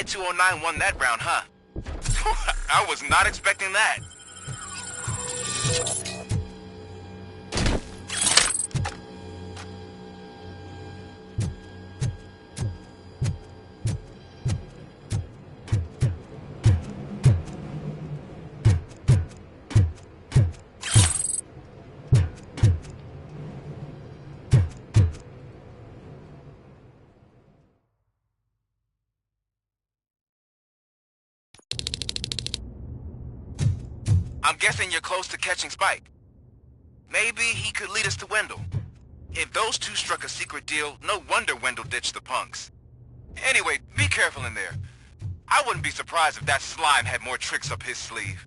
Ed 209 won that round, huh? I was not expecting that. I'm guessing you're close to catching Spike. Maybe he could lead us to Wendell. If those two struck a secret deal, no wonder Wendell ditched the punks. Anyway, be careful in there. I wouldn't be surprised if that slime had more tricks up his sleeve.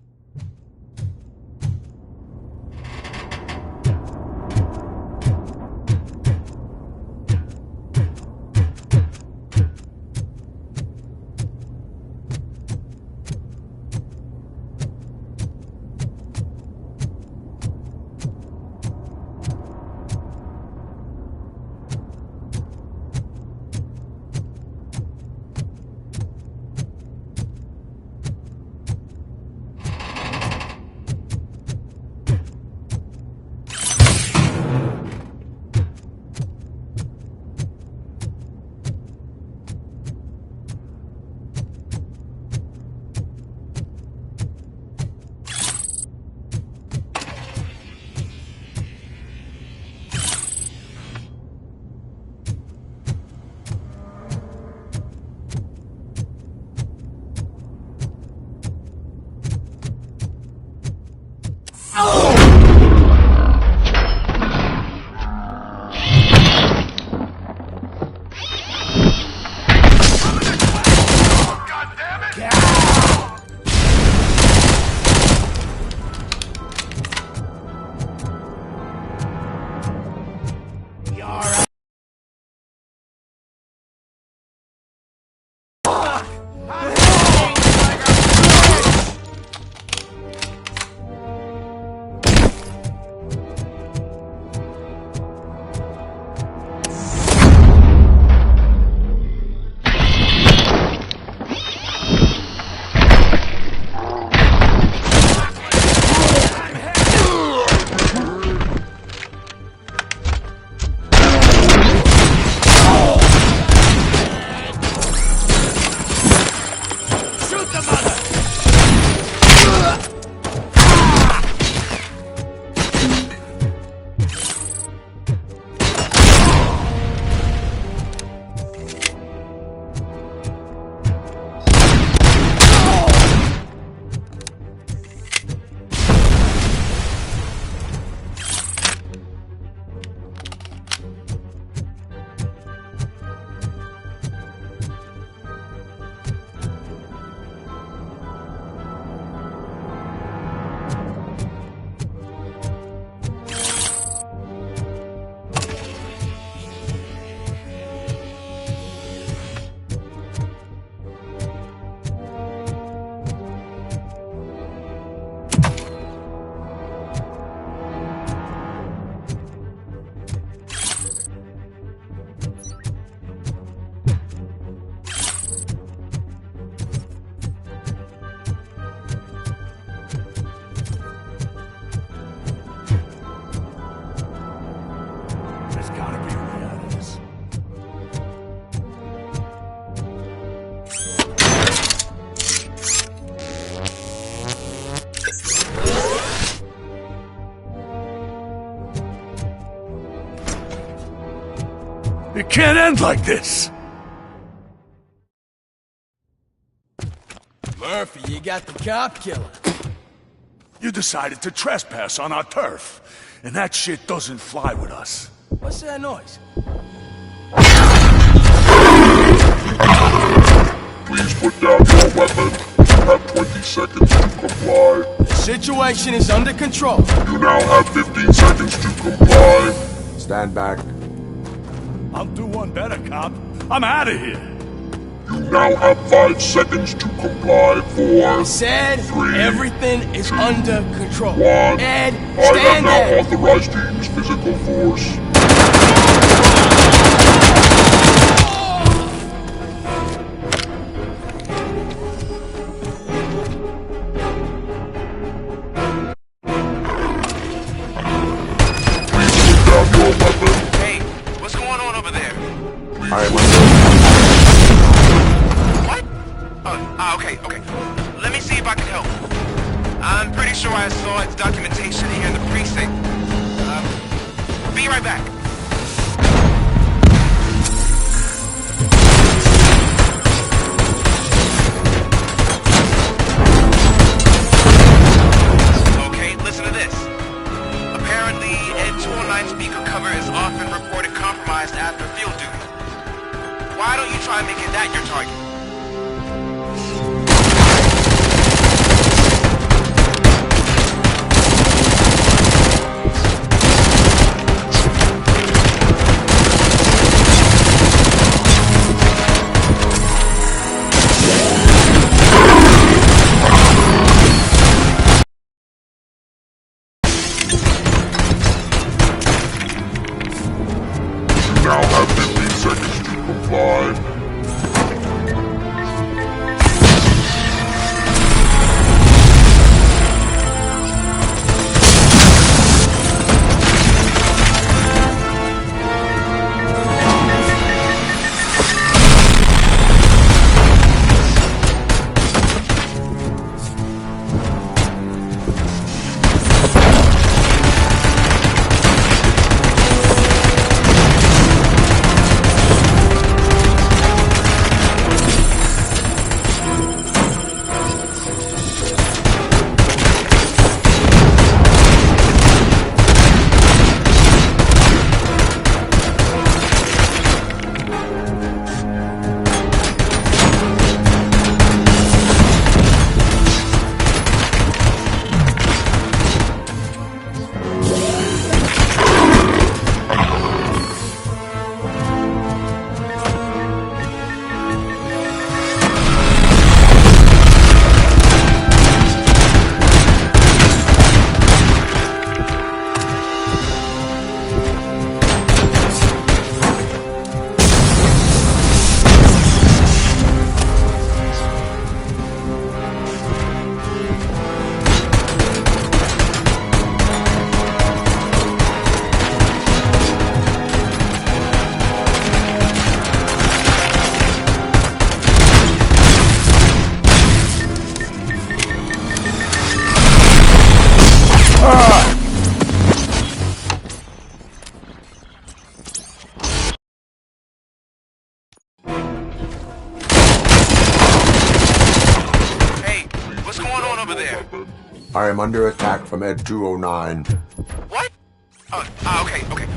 It can't end like this! Murphy, you got the cop killer. You decided to trespass on our turf, and that shit doesn't fly with us. What's that noise? Please put down your weapon. You have 20 seconds to comply. The situation is under control. You now have 15 seconds to comply. Stand back. I'll do one better, cop. I'm out of here. You now have 5 seconds to comply. 4, Said 3, everything is under control. 1. Ed, I have stand now there. authorized to use physical force. Please put down your weapon. Hey, what's going on over there? I am under What? Okay. Let me see if I can help. I'm pretty sure I saw its documentation here in the precinct. Be right back. Okay, listen to this. Apparently, Ed 209 speaker cover is often reported compromised after field duty. Why don't you try making that your target? You now have 15 seconds to comply. Hey, what's going on over there? I am under attack from Ed 209. What? Okay.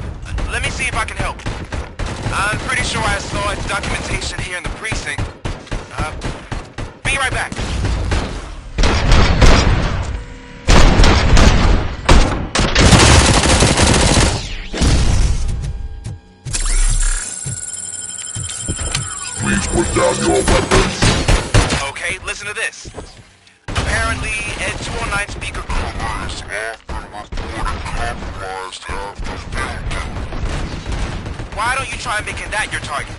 Let me see if I can help. I'm pretty sure I saw its documentation here in the precinct. Be right back. Please put down your weapons. Okay, listen to this. Apparently, Ed 209 speaker compromised. Why don't you try making that your target?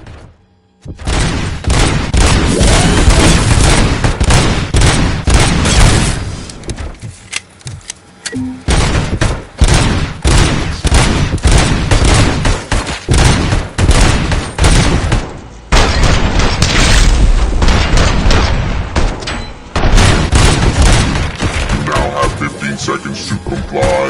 You now have 15 seconds to comply.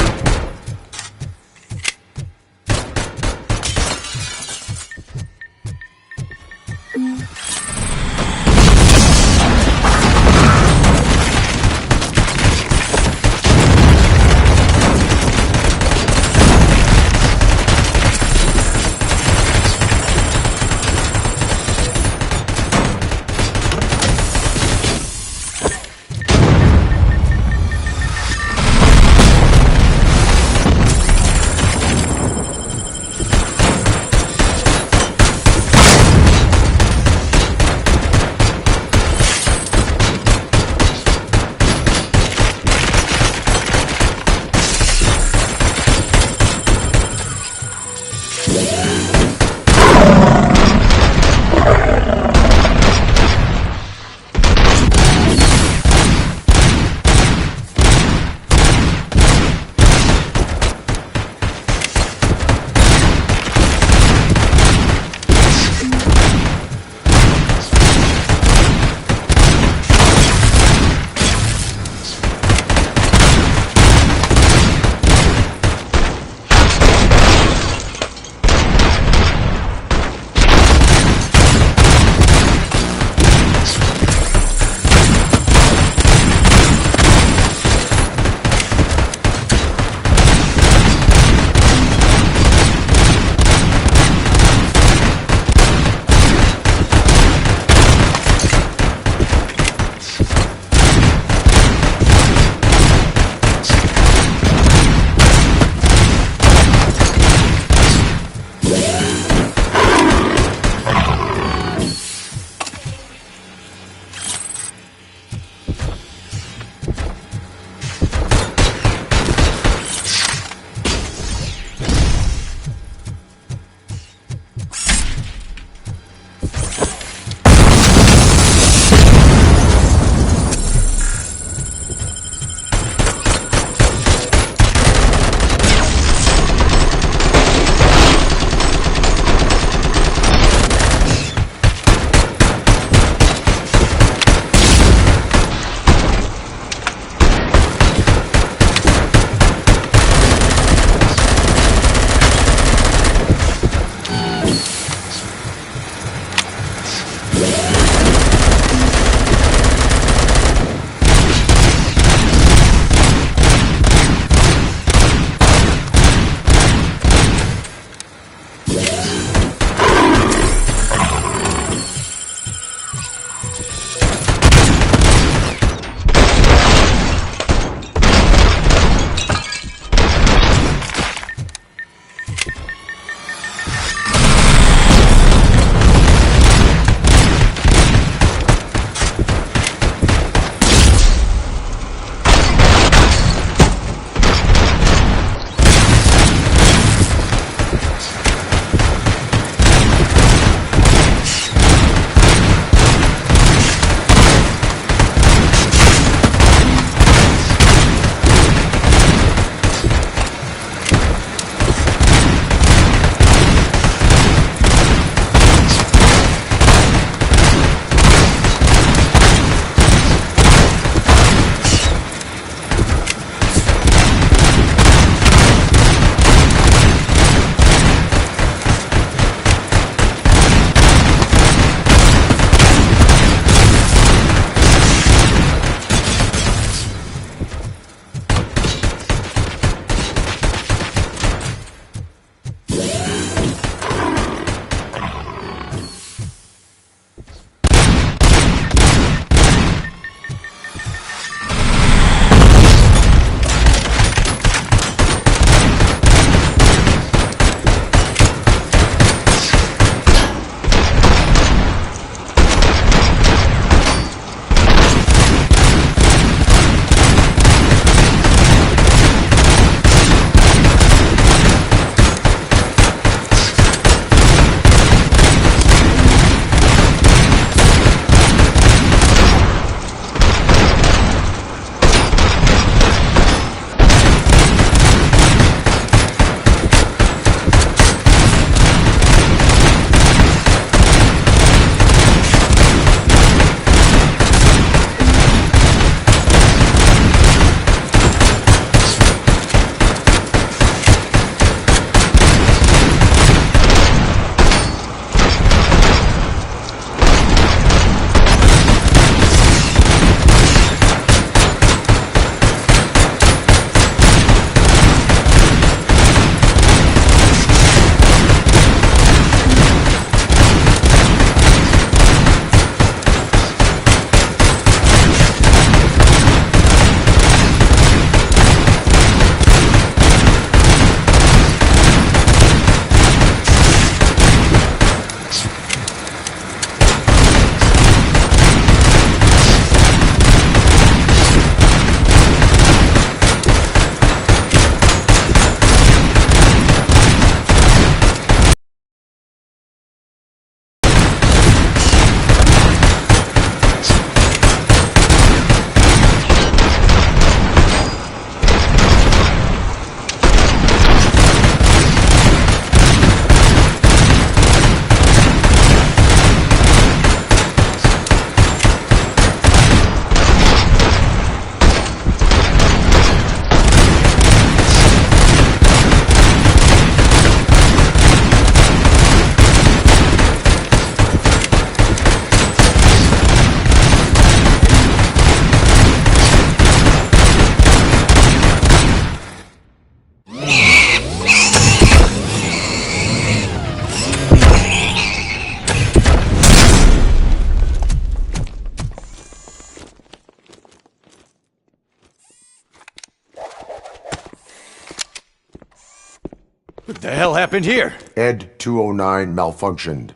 What the hell happened here? Ed 209 malfunctioned.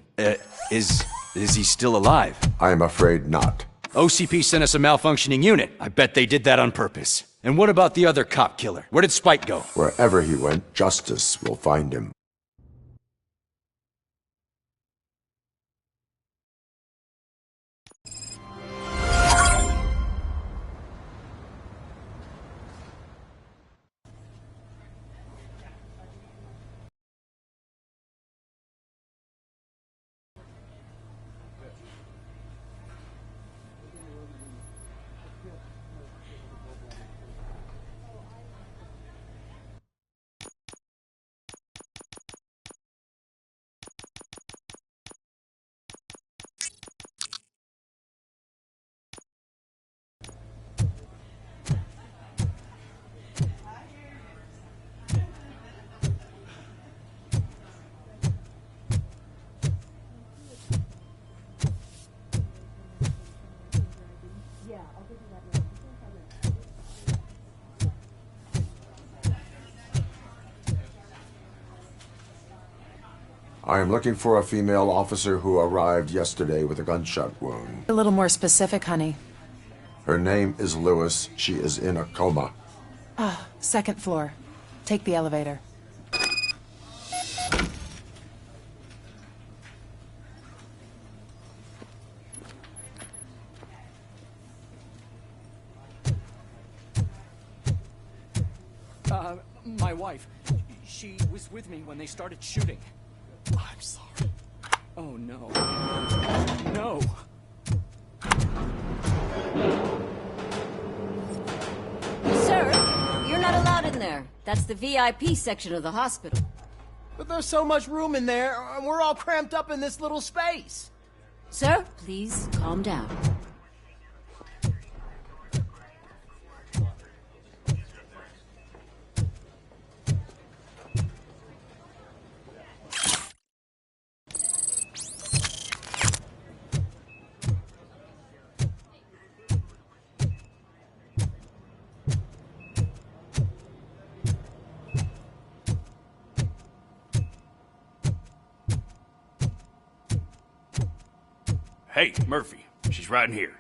Is he still alive? I am afraid not. OCP sent us a malfunctioning unit. I bet they did that on purpose. And what about the other cop killer? Where did Spike go? Wherever he went, justice will find him. I am looking for a female officer who arrived yesterday with a gunshot wound. A little more specific, honey. Her name is Lewis. She is in a coma. Second floor. Take the elevator. My wife. She was with me when they started shooting. I'm sorry. Oh, no. No! Sir, you're not allowed in there. That's the VIP section of the hospital. But there's so much room in there, and we're all cramped up in this little space. Sir, please calm down. Hey, Murphy. She's right in here.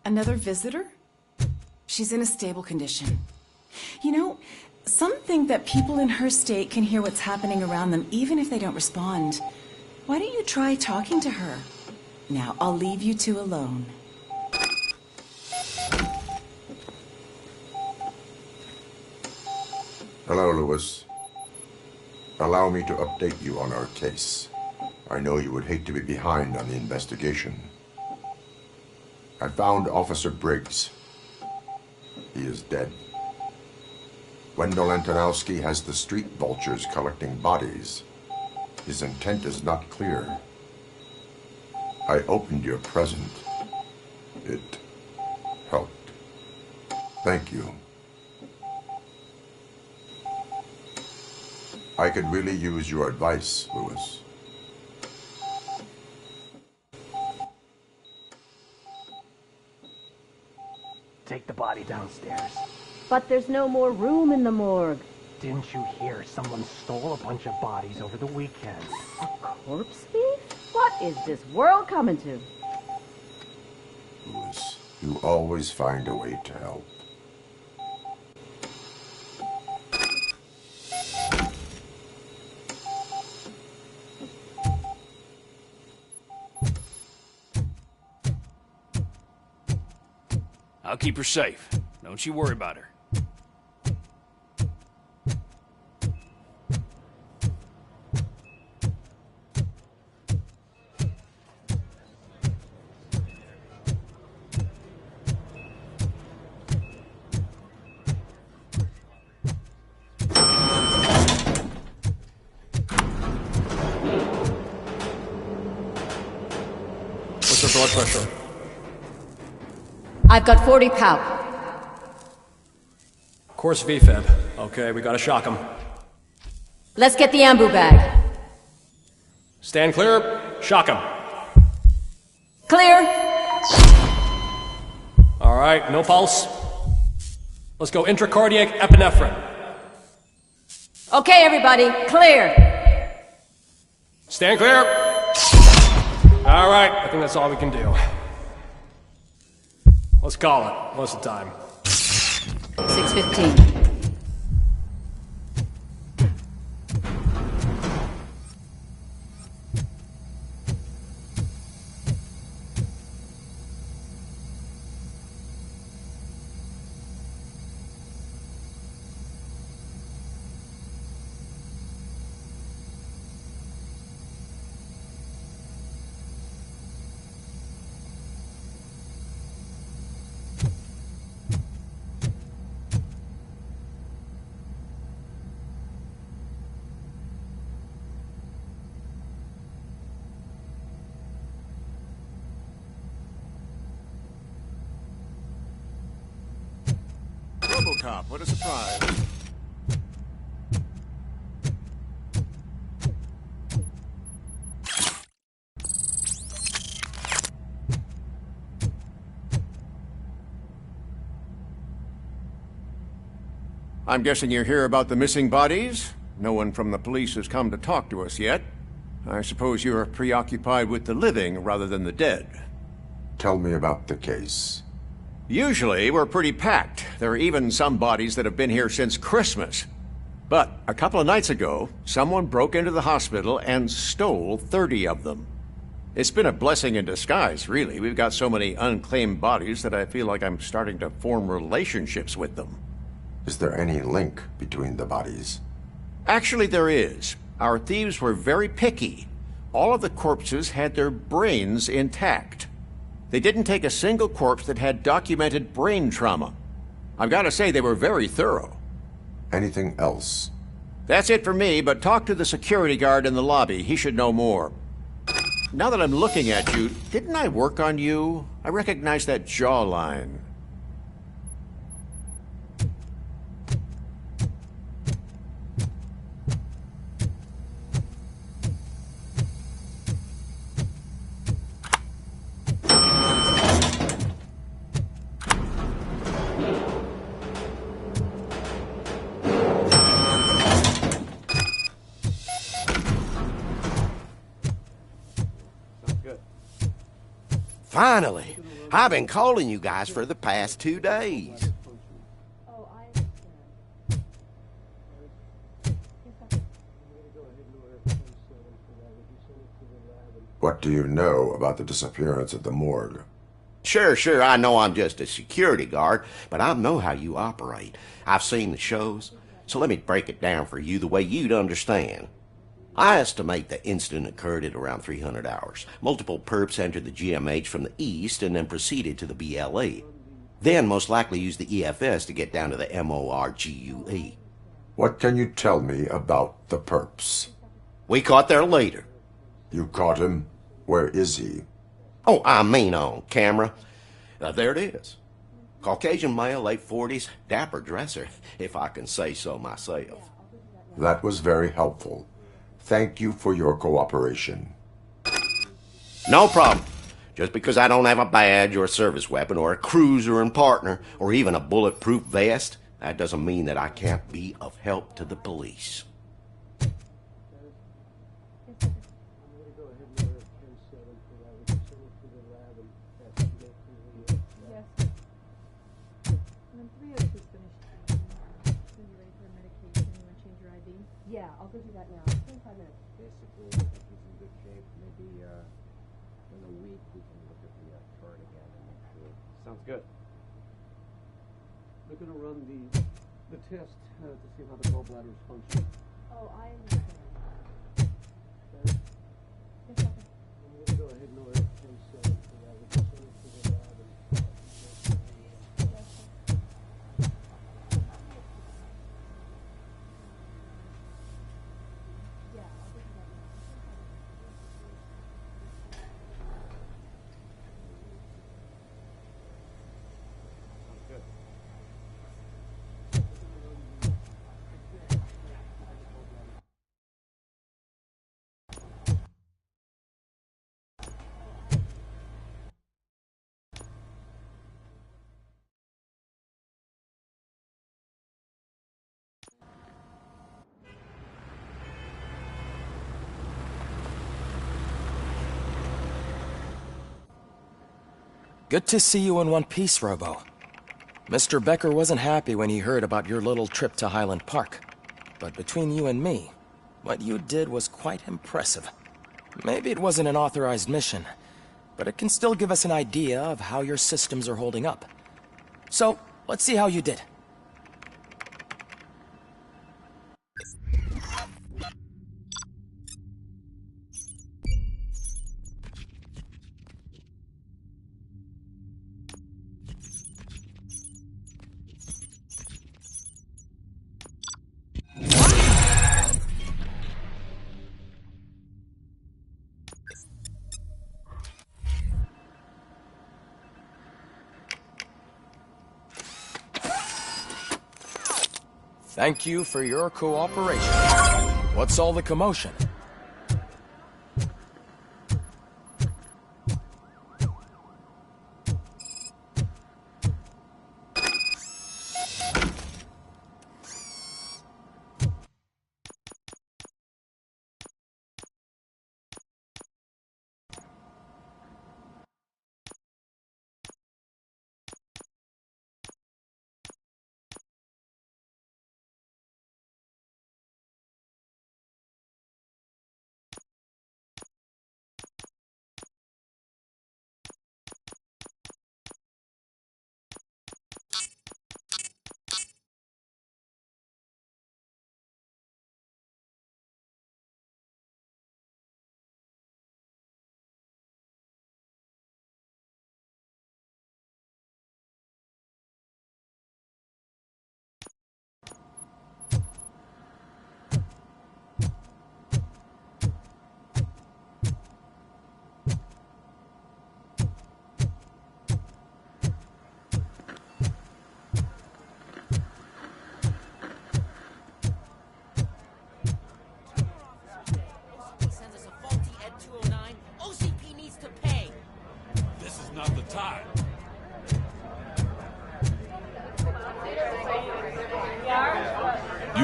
Another visitor? She's in a stable condition. You know, some think that people in her state can hear what's happening around them even if they don't respond. Why don't you try talking to her? Now, I'll leave you two alone. Hello, Lewis. Allow me to update you on our case. I know you would hate to be behind on the investigation. I found Officer Briggs. He is dead. Wendell Antonowski has the street vultures collecting bodies. His intent is not clear. I opened your present. It helped. Thank you. I could really use your advice, Lewis. Take the body downstairs. But there's no more room in the morgue. Didn't you hear someone stole a bunch of bodies over the weekend? Corpse thief? What is this world coming to? Lewis, you always find a way to help. I'll keep her safe. Don't you worry about her. What's your blood pressure? I've got 40 pow. Course VFib. Okay, we gotta shock him. Let's get the ambu bag. Stand clear. Shock him. Clear. All right, no pulse. Let's go intracardiac epinephrine. Okay, everybody, clear. Stand clear. All right, I think that's all we can do. Let's call it. What's the time? 6:15. RoboCop, what a surprise. I'm guessing you're here about the missing bodies? No one from the police has come to talk to us yet. I suppose you're preoccupied with the living rather than the dead. Tell me about the case. Usually, we're pretty packed. There are even some bodies that have been here since Christmas. But a couple of nights ago, someone broke into the hospital and stole 30 of them. It's been a blessing in disguise, really. We've got so many unclaimed bodies that I feel like I'm starting to form relationships with them. Is there any link between the bodies? Actually, there is. Our thieves were very picky. All of the corpses had their brains intact. They didn't take a single corpse that had documented brain trauma. I've got to say, they were very thorough. Anything else? That's it for me, but talk to the security guard in the lobby. He should know more. Now that I'm looking at you, didn't I work on you? I recognize that jawline. Finally! I've been calling you guys for the past 2 days. What do you know about the disappearance at the morgue? Sure, I know I'm just a security guard, but I know how you operate. I've seen the shows, so let me break it down for you the way you'd understand. I estimate the incident occurred at around 300 hours. Multiple perps entered the GMH from the east and then proceeded to the BLE. Then most likely used the EFS to get down to the MORGUE. What can you tell me about the perps? We caught their leader. You caught him? Where is he? Oh, I mean on camera. There it is. Caucasian male, late 40s, dapper dresser, if I can say so myself. That was very helpful. Thank you for your cooperation. No problem. Just because I don't have a badge or a service weapon or a cruiser and partner or even a bulletproof vest, that doesn't mean that I can't be of help to the police. Yeah, I'll go do that now. 25 minutes. Basically, I think he's in good shape. Maybe in a week we can look at the chart again and make sure. Sounds good. They're going to run the test to see how the gallbladder is functioning. Oh, I understand. Okay? Yes, okay. I'm going to go ahead and order a case for that. We'll just send it to the lab and Yeah, I'll get to that now. Good. Good to see you in one piece, Robo. Mr. Becker wasn't happy when he heard about your little trip to Highland Park. But between you and me, what you did was quite impressive. Maybe it wasn't an authorized mission, but it can still give us an idea of how your systems are holding up. So, let's see how you did. Thank you for your cooperation. What's all the commotion?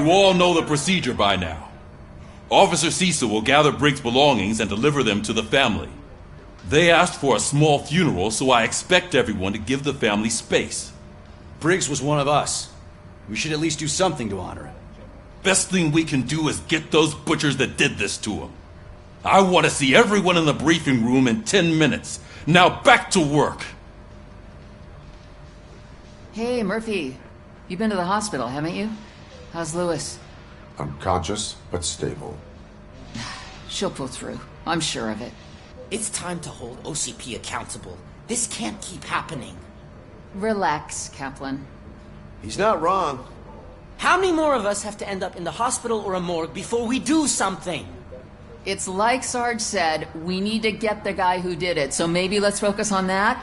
You all know the procedure by now. Officer Cecil will gather Briggs' belongings and deliver them to the family. They asked for a small funeral, so I expect everyone to give the family space. Briggs was one of us. We should at least do something to honor him. Best thing we can do is get those butchers that did this to him. I want to see everyone in the briefing room in 10 minutes. Now back to work. Hey, Murphy. You've been to the hospital, haven't you? How's Lewis? Unconscious, but stable. She'll pull through. I'm sure of it. It's time to hold OCP accountable. This can't keep happening. Relax, Kaplan. He's not wrong. How many more of us have to end up in the hospital or a morgue before we do something? It's like Sarge said, we need to get the guy who did it, so maybe let's focus on that?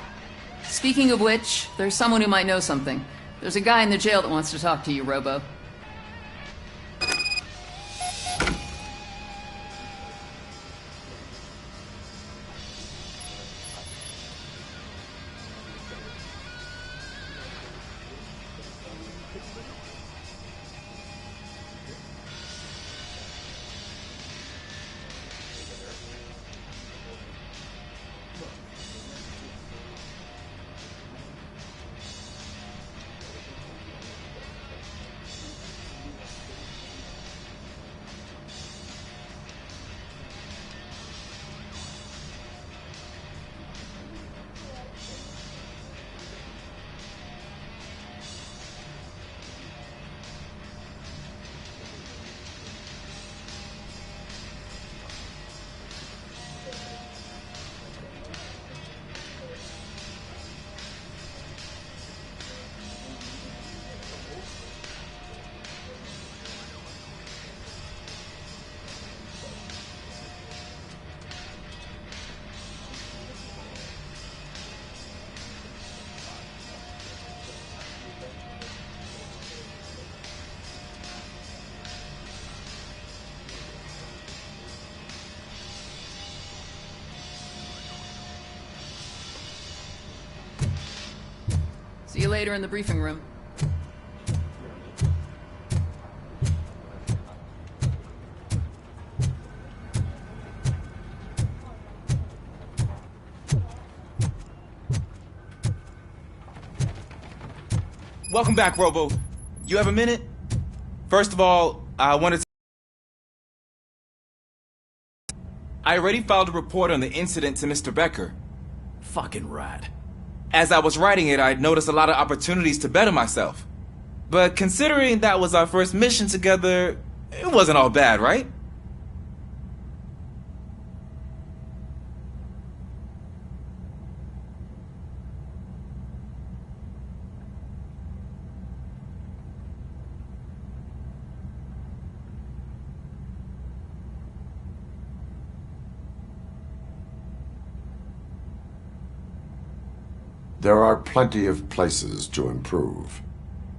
Speaking of which, there's someone who might know something. There's a guy in the jail that wants to talk to you, Robo. later in the briefing room. Welcome back, Robo. You have a minute? First of all, I wanted to... I already filed a report on the incident to Mr. Becker. Fucking rad. As I was writing it, I noticed a lot of opportunities to better myself. But considering that was our first mission together, it wasn't all bad, right? There are plenty of places to improve.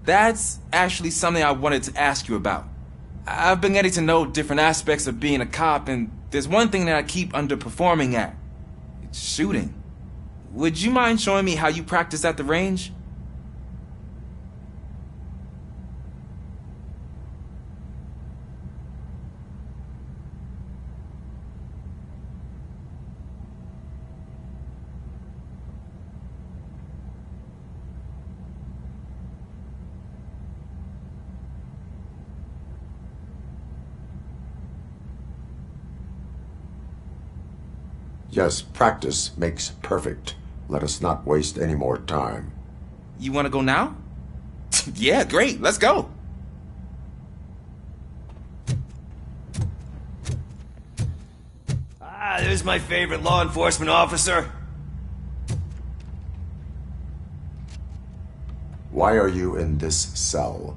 That's actually something I wanted to ask you about. I've been getting to know different aspects of being a cop, and there's one thing that I keep underperforming at. It's shooting. Would you mind showing me how you practice at the range? Yes, practice makes perfect. Let us not waste any more time. You want to go now? Yeah, great. Let's go. Ah, there's my favorite law enforcement officer. Why are you in this cell?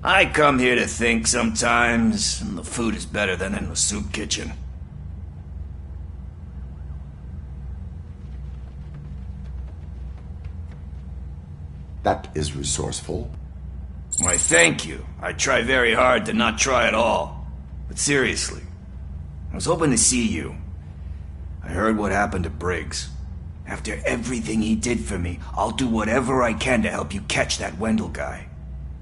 I come here to think sometimes, and the food is better than in the soup kitchen. That is resourceful. Why, thank you. I try very hard to not try at all. But seriously, I was hoping to see you. I heard what happened to Briggs. After everything he did for me, I'll do whatever I can to help you catch that Wendell guy.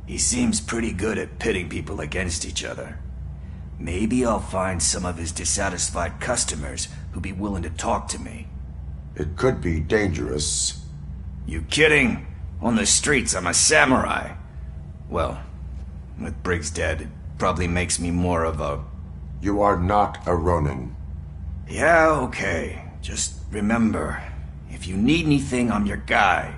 He seems pretty good at pitting people against each other. Maybe I'll find some of his dissatisfied customers who'd be willing to talk to me. It could be dangerous. You kidding? On the streets, I'm a samurai. Well, with Briggs dead, it probably makes me more of a... You are not a Ronin. Yeah, okay. Just remember, if you need anything, I'm your guy.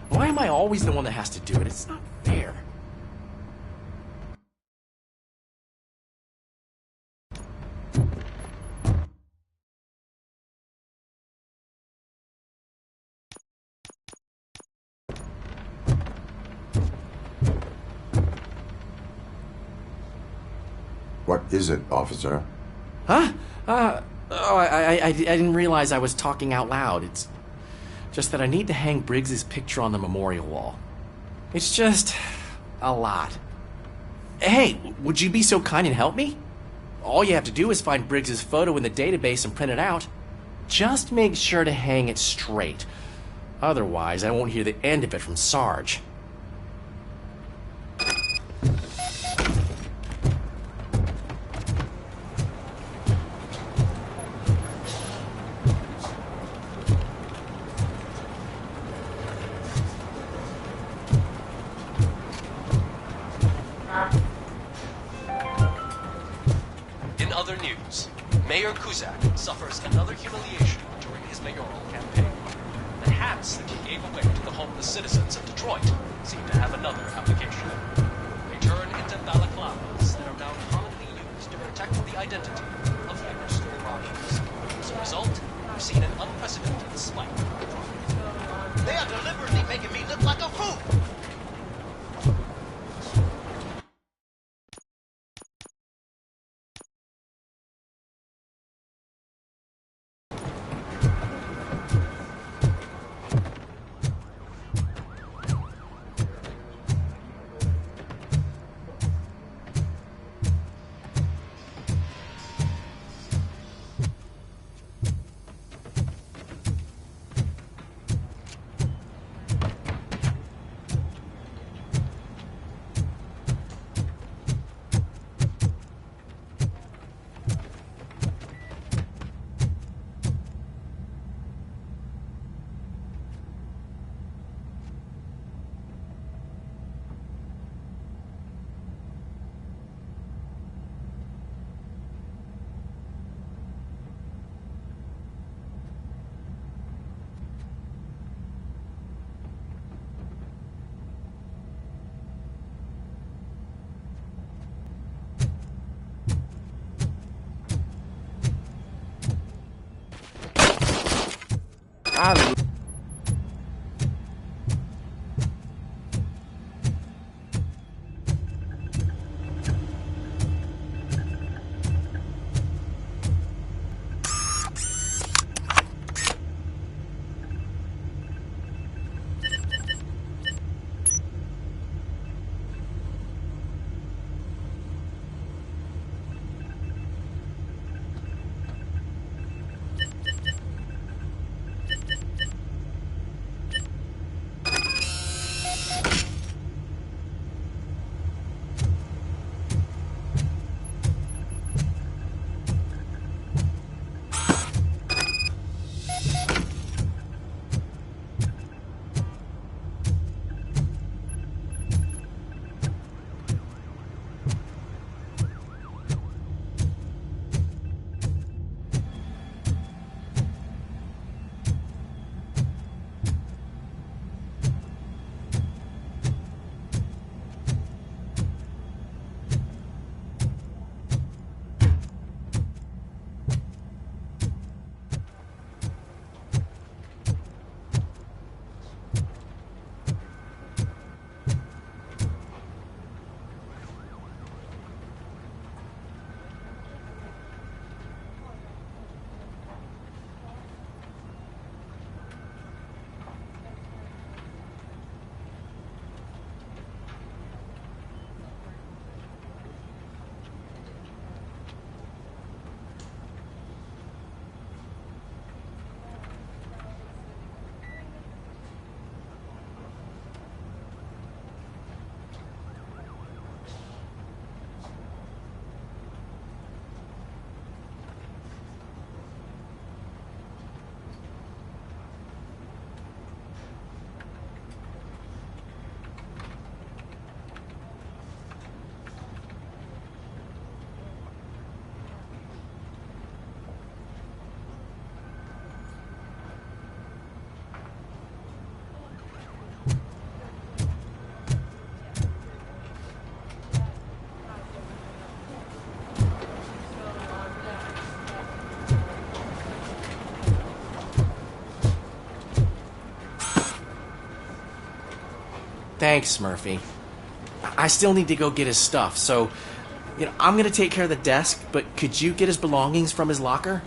Why am I always the one that has to do it? It's not fair. What is it, officer? Huh? I didn't realize I was talking out loud. It's just that I need to hang Briggs's picture on the memorial wall. It's just a lot. Hey, would you be so kind and help me? All you have to do is find Briggs's photo in the database and print it out. Just make sure to hang it straight. Otherwise, I won't hear the end of it from Sarge. In other news, Mayor Kuzak suffers another humiliation during his mayoral campaign. The hats that he gave away to the homeless citizens of Detroit seem to have another application. They turn into balaclavas that are now commonly used to protect the identity of liquor store robbers. As a result, we've seen an unprecedented spike. They are deliberately making me look like a fool! I Thanks, Murphy. I still need to go get his stuff, so, I'm gonna take care of the desk, but could you get his belongings from his locker?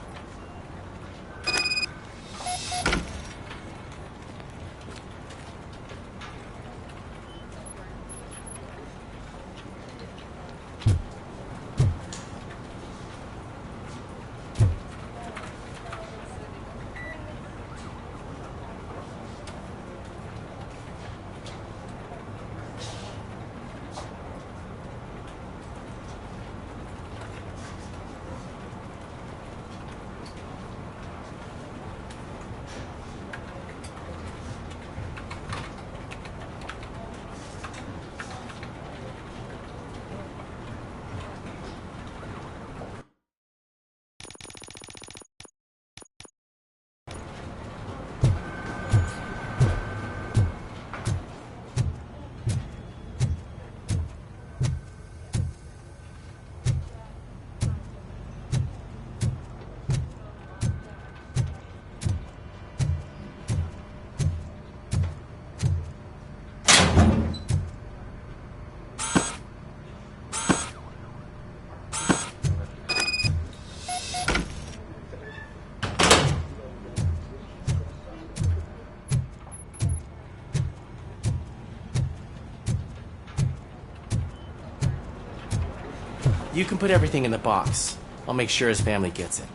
You can put everything in the box. I'll make sure his family gets it.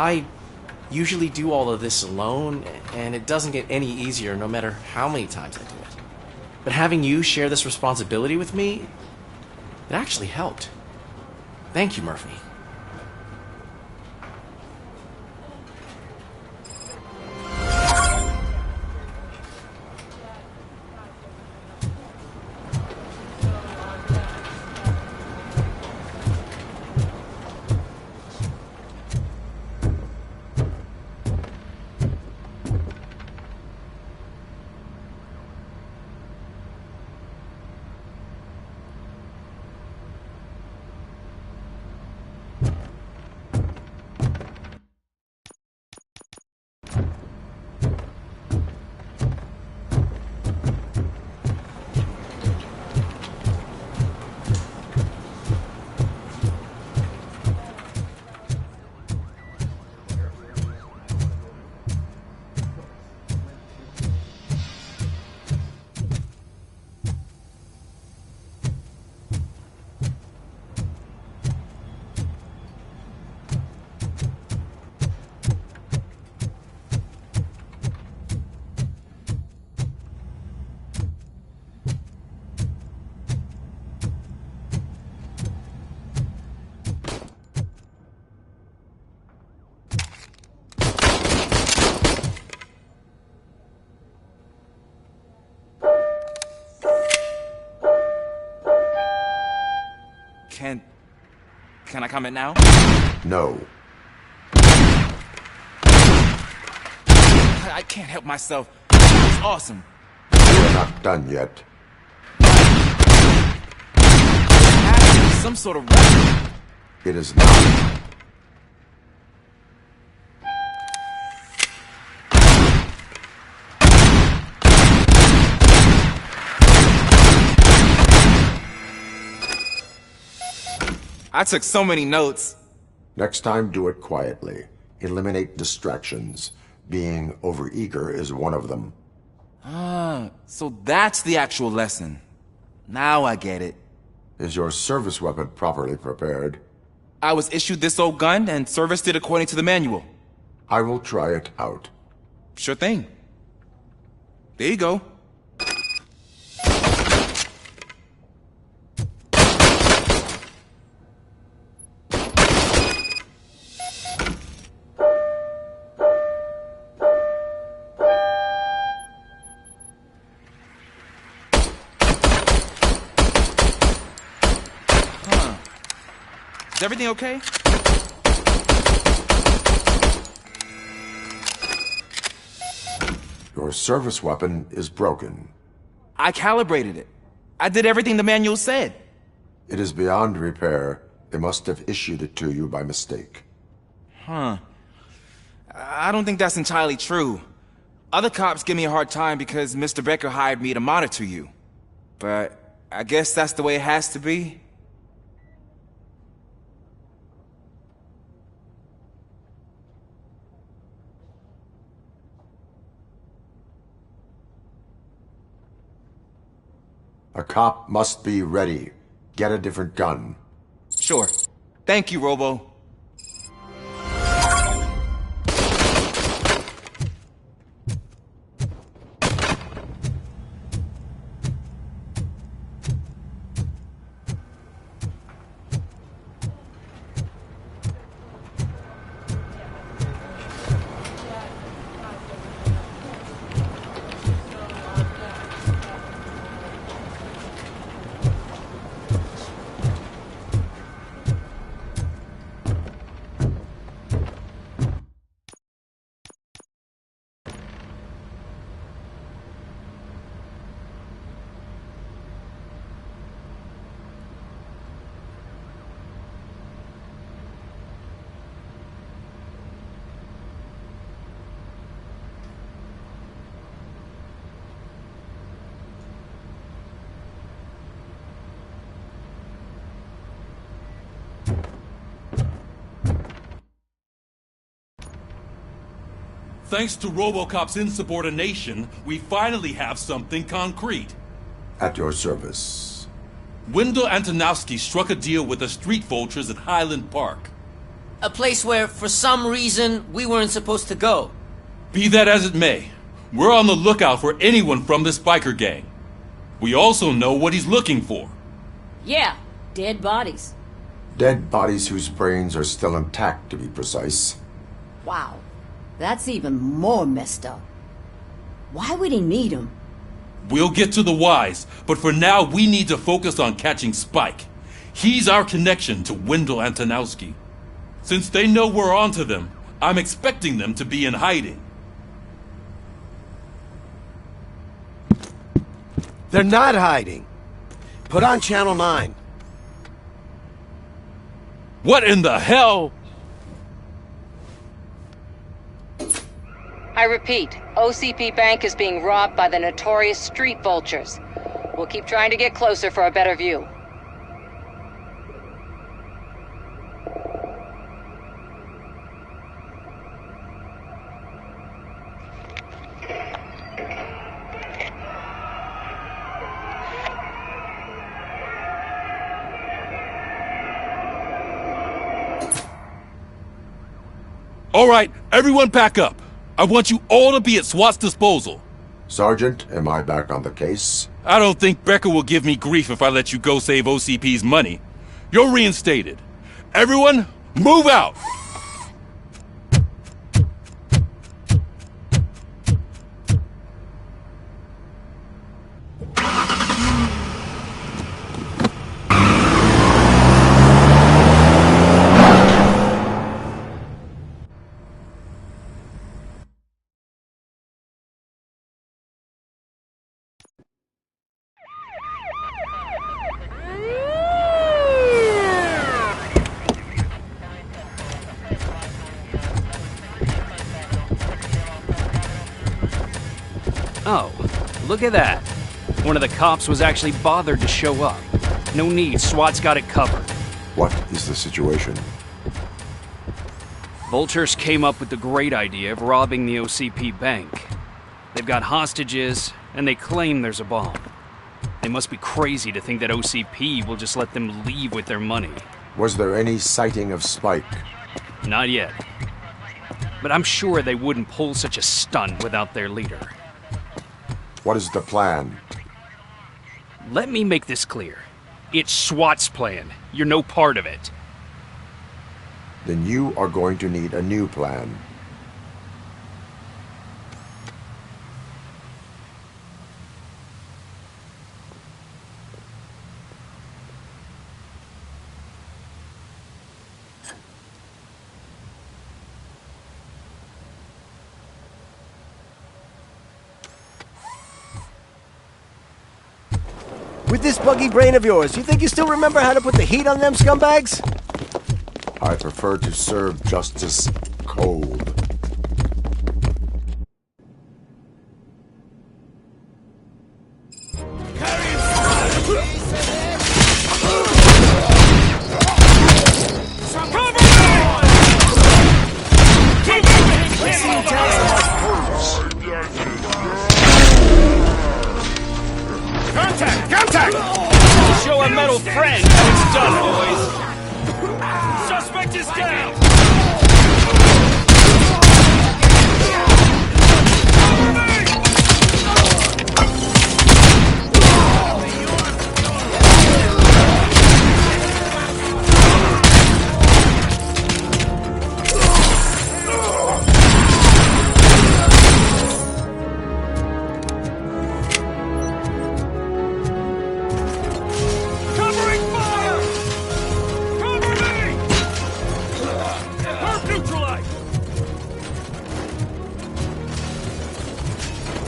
I usually do all of this alone, and it doesn't get any easier no matter how many times I do it. But having you share this responsibility with me, it actually helped. Thank you, Murphy. Can I comment now? No. I can't help myself. It's awesome. We're not done yet. Some sort of weapon. It is not. I took so many notes. Next time, do it quietly. Eliminate distractions. Being overeager is one of them. Ah, so that's the actual lesson. Now I get it. Is your service weapon properly prepared? I was issued this old gun and serviced it according to the manual. I will try it out. Sure thing. There you go. Is everything okay? Your service weapon is broken. I calibrated it. I did everything the manual said. It is beyond repair. They must have issued it to you by mistake. Huh. I don't think that's entirely true. Other cops give me a hard time because Mr. Becker hired me to monitor you. But I guess that's the way it has to be. A cop must be ready. Get a different gun. Sure. Thank you, Robo. Thanks to RoboCop's insubordination, we finally have something concrete. At your service. Wendell Antonowski struck a deal with the street vultures at Highland Park. A place where, for some reason, we weren't supposed to go. Be that as it may, we're on the lookout for anyone from this biker gang. We also know what he's looking for. Yeah, dead bodies. Dead bodies whose brains are still intact, to be precise. Wow, that's even more messed up. Why would he need them? We'll get to the whys, but for now we need to focus on catching Spike. He's our connection to Wendell Antonowski. Since they know we're onto them, I'm expecting them to be in hiding. They're not hiding. Put on Channel 9. What in the hell? I repeat, OCP Bank is being robbed by the notorious street vultures. We'll keep trying to get closer for a better view. All right, everyone back up. I want you all to be at SWAT's disposal. Sergeant, am I back on the case? I don't think Becker will give me grief if I let you go save OCP's money. You're reinstated. Everyone, move out! Oh, look at that. One of the cops was actually bothered to show up. No need, SWAT's got it covered. What is the situation? Vultures came up with the great idea of robbing the OCP bank. They've got hostages, and they claim there's a bomb. They must be crazy to think that OCP will just let them leave with their money. Was there any sighting of Spike? Not yet. But I'm sure they wouldn't pull such a stunt without their leader. What is the plan? Let me make this clear. It's SWAT's plan. You're no part of it. Then you are going to need a new plan. With this buggy brain of yours, you think you still remember how to put the heat on them scumbags? I prefer to serve justice cold. Contact! Show a metal friend how it's done, boys! Suspect is down!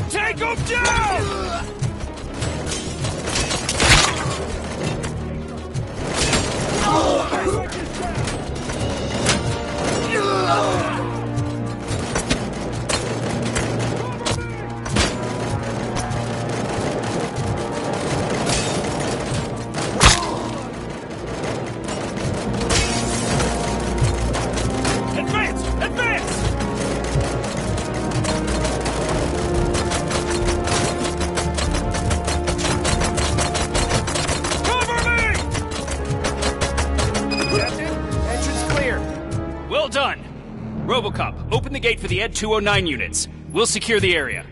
Take him down! Advance! Advance! Well done! Robocop, open the gate for the Ed 209 units. We'll secure the area.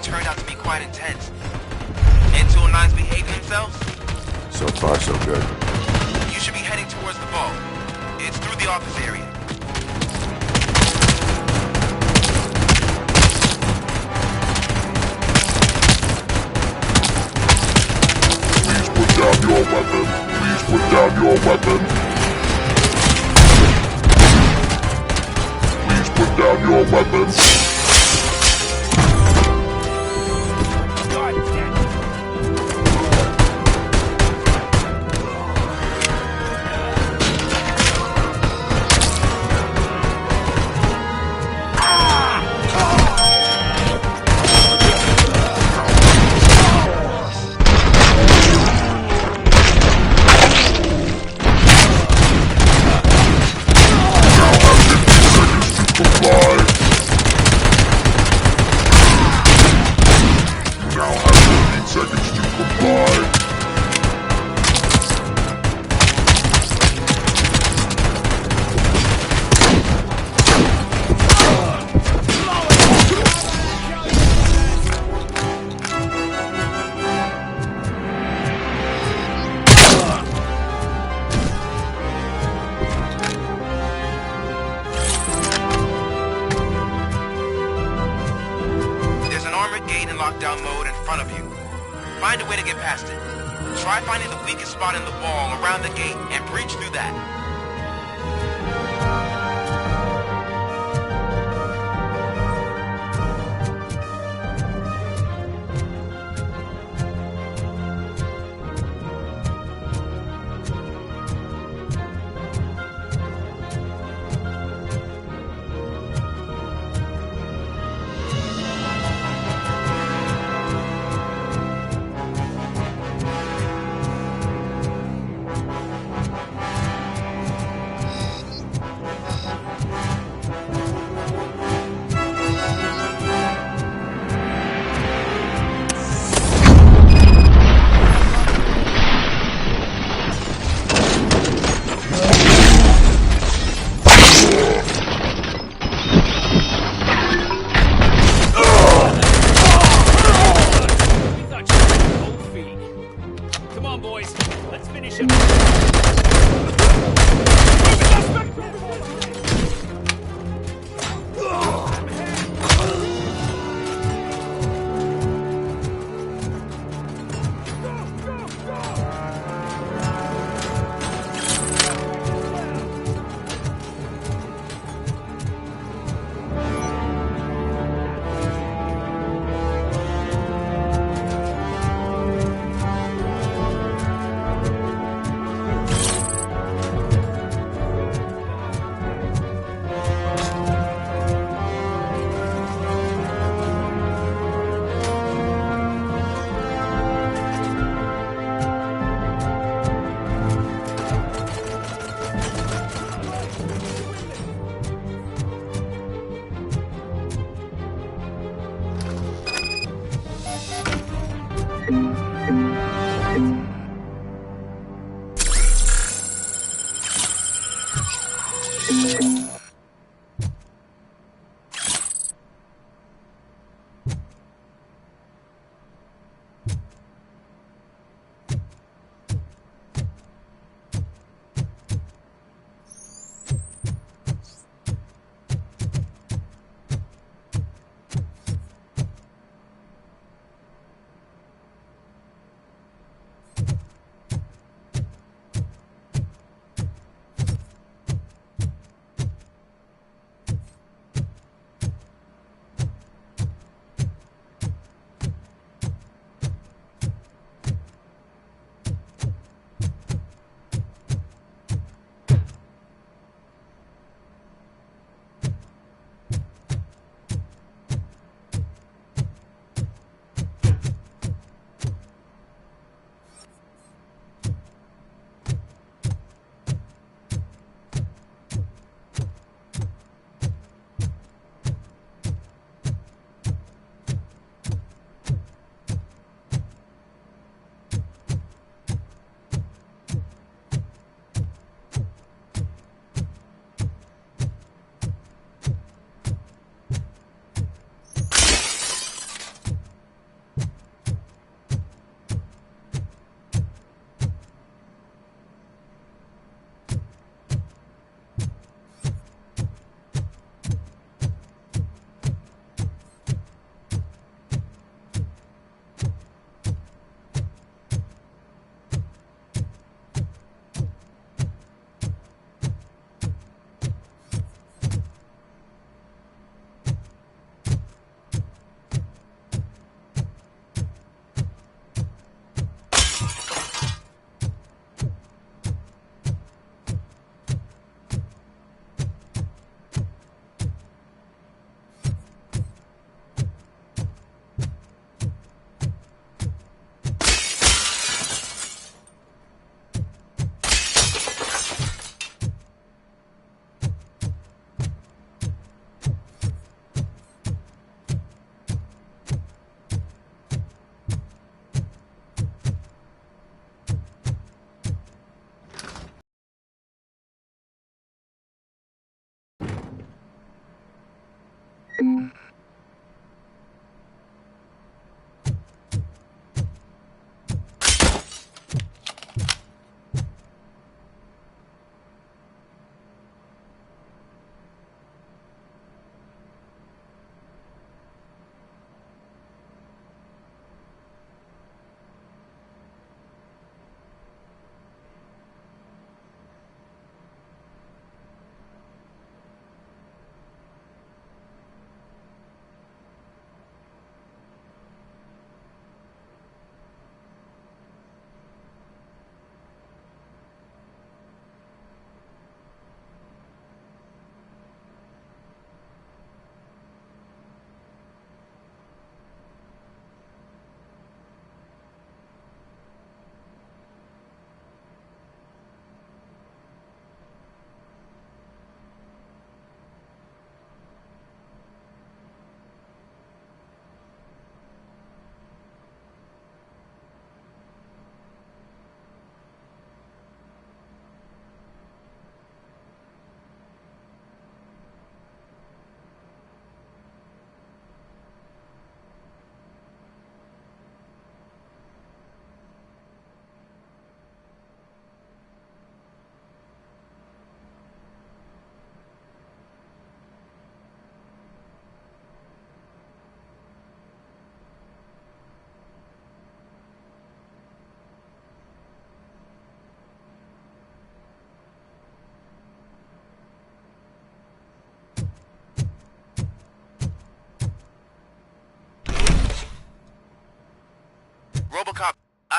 Turned out to be quite intense. N209's behaving themselves? So far, so good. You should be heading towards the vault. It's through the office area. Please put down your weapon. Please put down your weapon. Please put down your weapon. front of you. Find a way to get past it. Try finding the weakest spot in the wall around the gate and breach through that.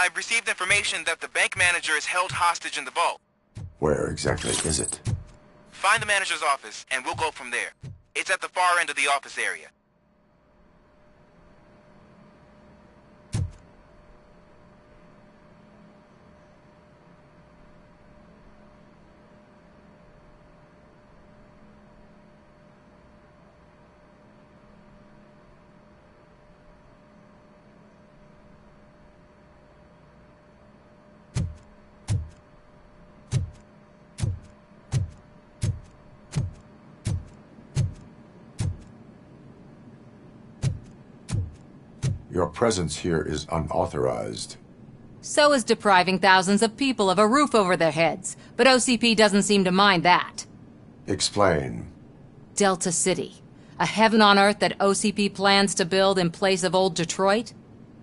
I've received information that the bank manager is held hostage in the vault. Where exactly is it? Find the manager's office, and we'll go from there. It's at the far end of the office area. Your presence here is unauthorized. So is depriving thousands of people of a roof over their heads. But OCP doesn't seem to mind that. Explain. Delta City. A heaven on earth that OCP plans to build in place of old Detroit?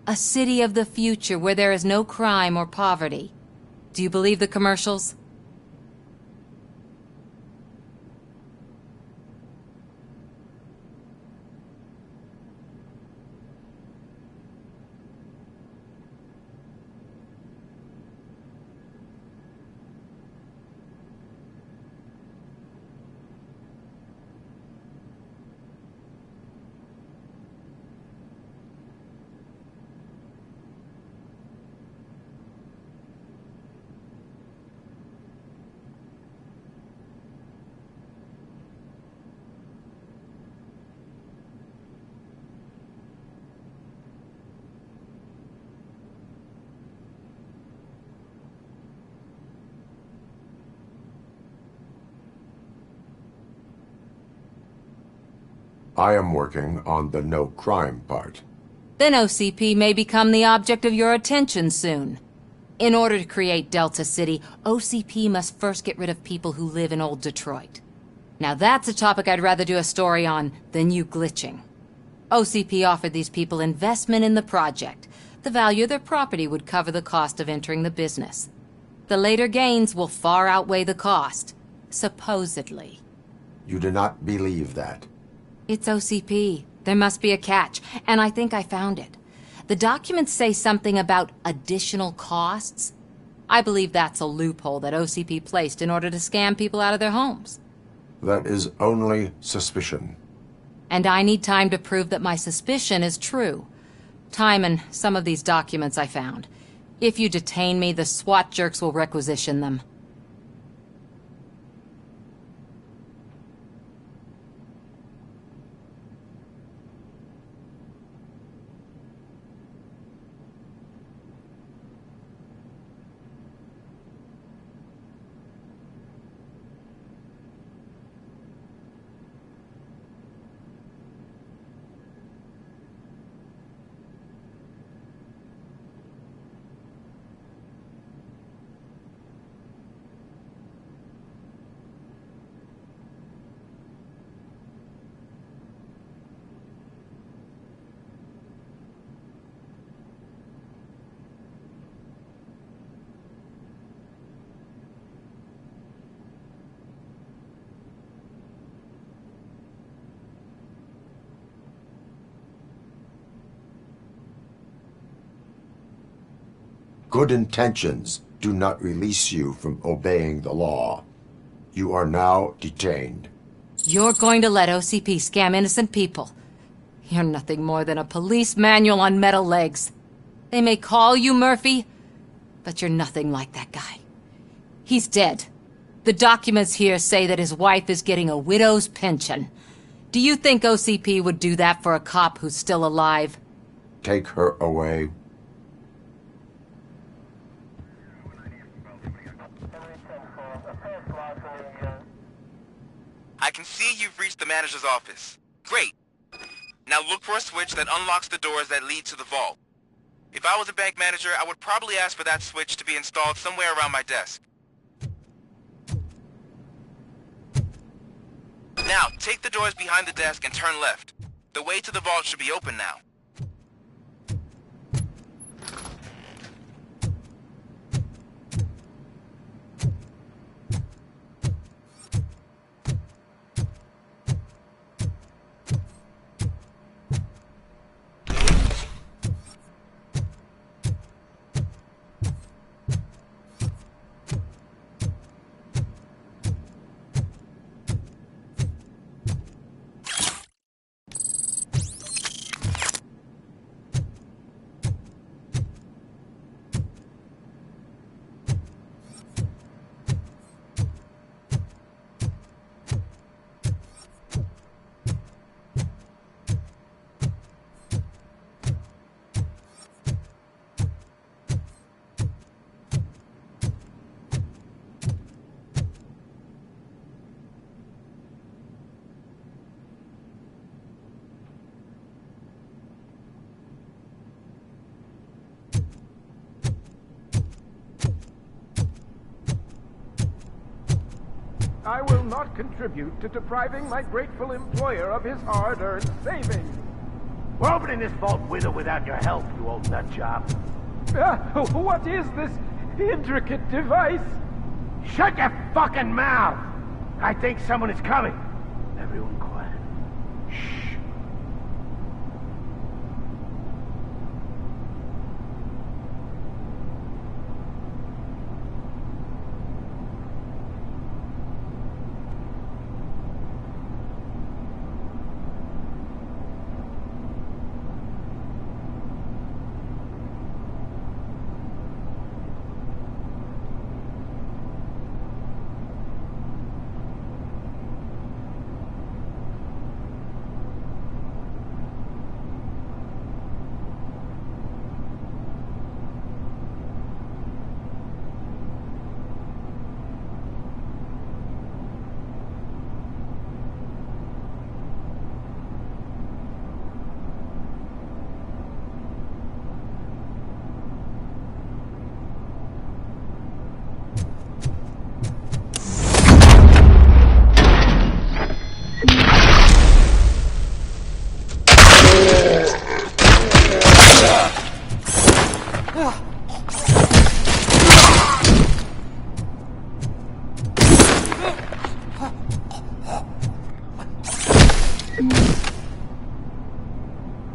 A city of the future where there is no crime or poverty. Do you believe the commercials? I am working on the no crime part. Then OCP may become the object of your attention soon. In order to create Delta City, OCP must first get rid of people who live in old Detroit. Now that's a topic I'd rather do a story on than you glitching. OCP offered these people investment in the project. The value of their property would cover the cost of entering the business. The later gains will far outweigh the cost, supposedly. You do not believe that? It's OCP. There must be a catch, and I think I found it. The documents say something about additional costs. I believe that's a loophole that OCP placed in order to scam people out of their homes. That is only suspicion. And I need time to prove that my suspicion is true. Time and some of these documents I found. If you detain me, the SWAT jerks will requisition them. Good intentions do not release you from obeying the law. You are now detained. You're going to let OCP scam innocent people. You're nothing more than a police manual on metal legs. They may call you Murphy, but you're nothing like that guy. He's dead. The documents here say that his wife is getting a widow's pension. Do you think OCP would do that for a cop who's still alive? Take her away. I can see you've reached the manager's office. Great. Now look for a switch that unlocks the doors that lead to the vault. If I was a bank manager, I would probably ask for that switch to be installed somewhere around my desk. Now, take the doors behind the desk and turn left. The way to the vault should be open now. I will not contribute to depriving my grateful employer of his hard-earned savings. We're opening this vault with or without your help, you old nutjob. What is this intricate device? Shut your fucking mouth! I think someone is coming. Everyone quiet. Shh.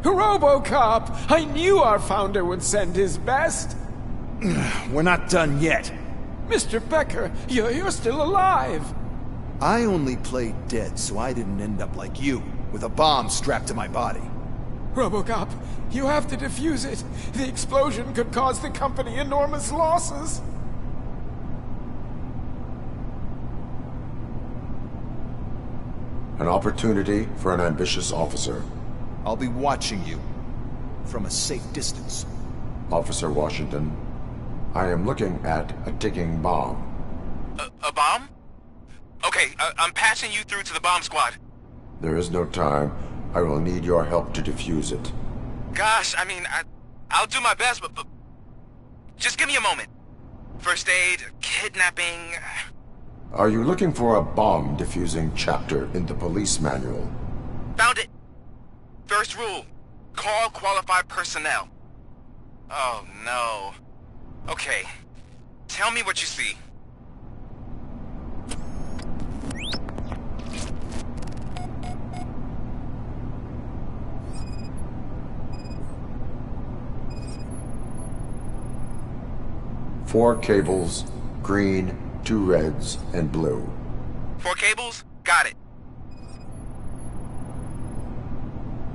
RoboCop! I knew our founder would send his best! We're not done yet. Mr. Becker, you're still alive! I only played dead so I didn't end up like you, with a bomb strapped to my body. RoboCop, you have to defuse it. The explosion could cause the company enormous losses. An opportunity for an ambitious officer. I'll be watching you from a safe distance. Officer Washington, I am looking at a ticking bomb. A bomb? Okay, I'm passing you through to the bomb squad. There is no time. I will need your help to defuse it. Gosh, I mean, I'll do my best, but just give me a moment. First aid, kidnapping... Are you looking for a bomb defusing chapter in the police manual? Found it! First rule, call qualified personnel. Oh no. Okay, tell me what you see. Four cables, green, 2 reds, and blue. 4 cables? Got it.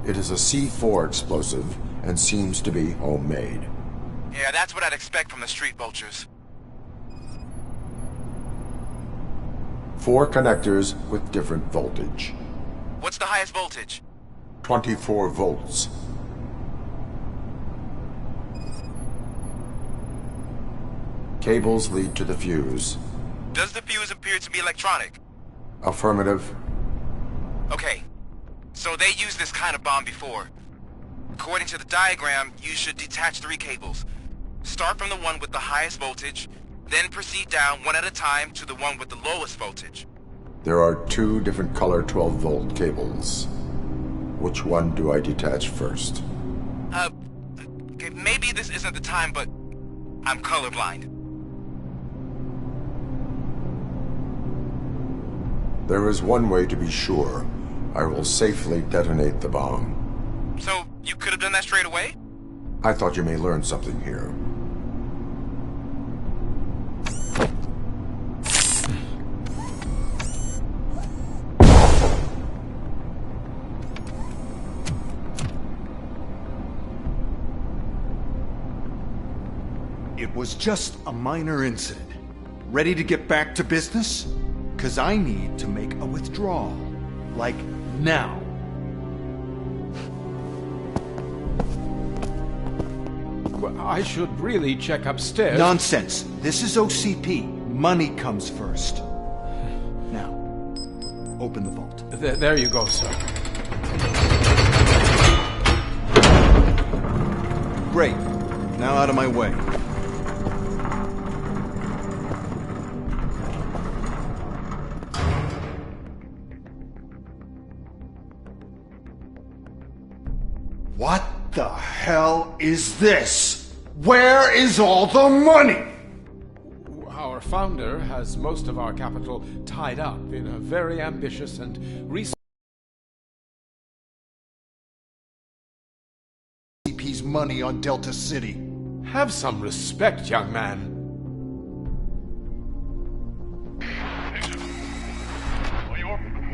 It is a C4 explosive and seems to be homemade. Yeah, that's what I'd expect from the street vultures. 4 connectors with different voltage. What's the highest voltage? 24 volts. Cables lead to the fuse. Does the fuse appear to be electronic? Affirmative. Okay, so they used this kind of bomb before. According to the diagram, you should detach 3 cables. Start from the one with the highest voltage, then proceed down one at a time to the one with the lowest voltage. There are 2 different color 12-volt cables. Which one do I detach first? Okay, maybe this isn't the time, but I'm colorblind. There is one way to be sure. I will safely detonate the bomb. So, you could have done that straight away? I thought you may learn something here. It was just a minor incident. Ready to get back to business? 'Cause I need to make a withdrawal. Like, now. Well, I should really check upstairs. Nonsense. This is OCP. Money comes first. Now, open the vault. There you go, sir. Great. Now out of my way. What the hell is this? Where is all the money? Our founder has most of our capital tied up in a very ambitious and OCP's money on Delta City. Have some respect, young man.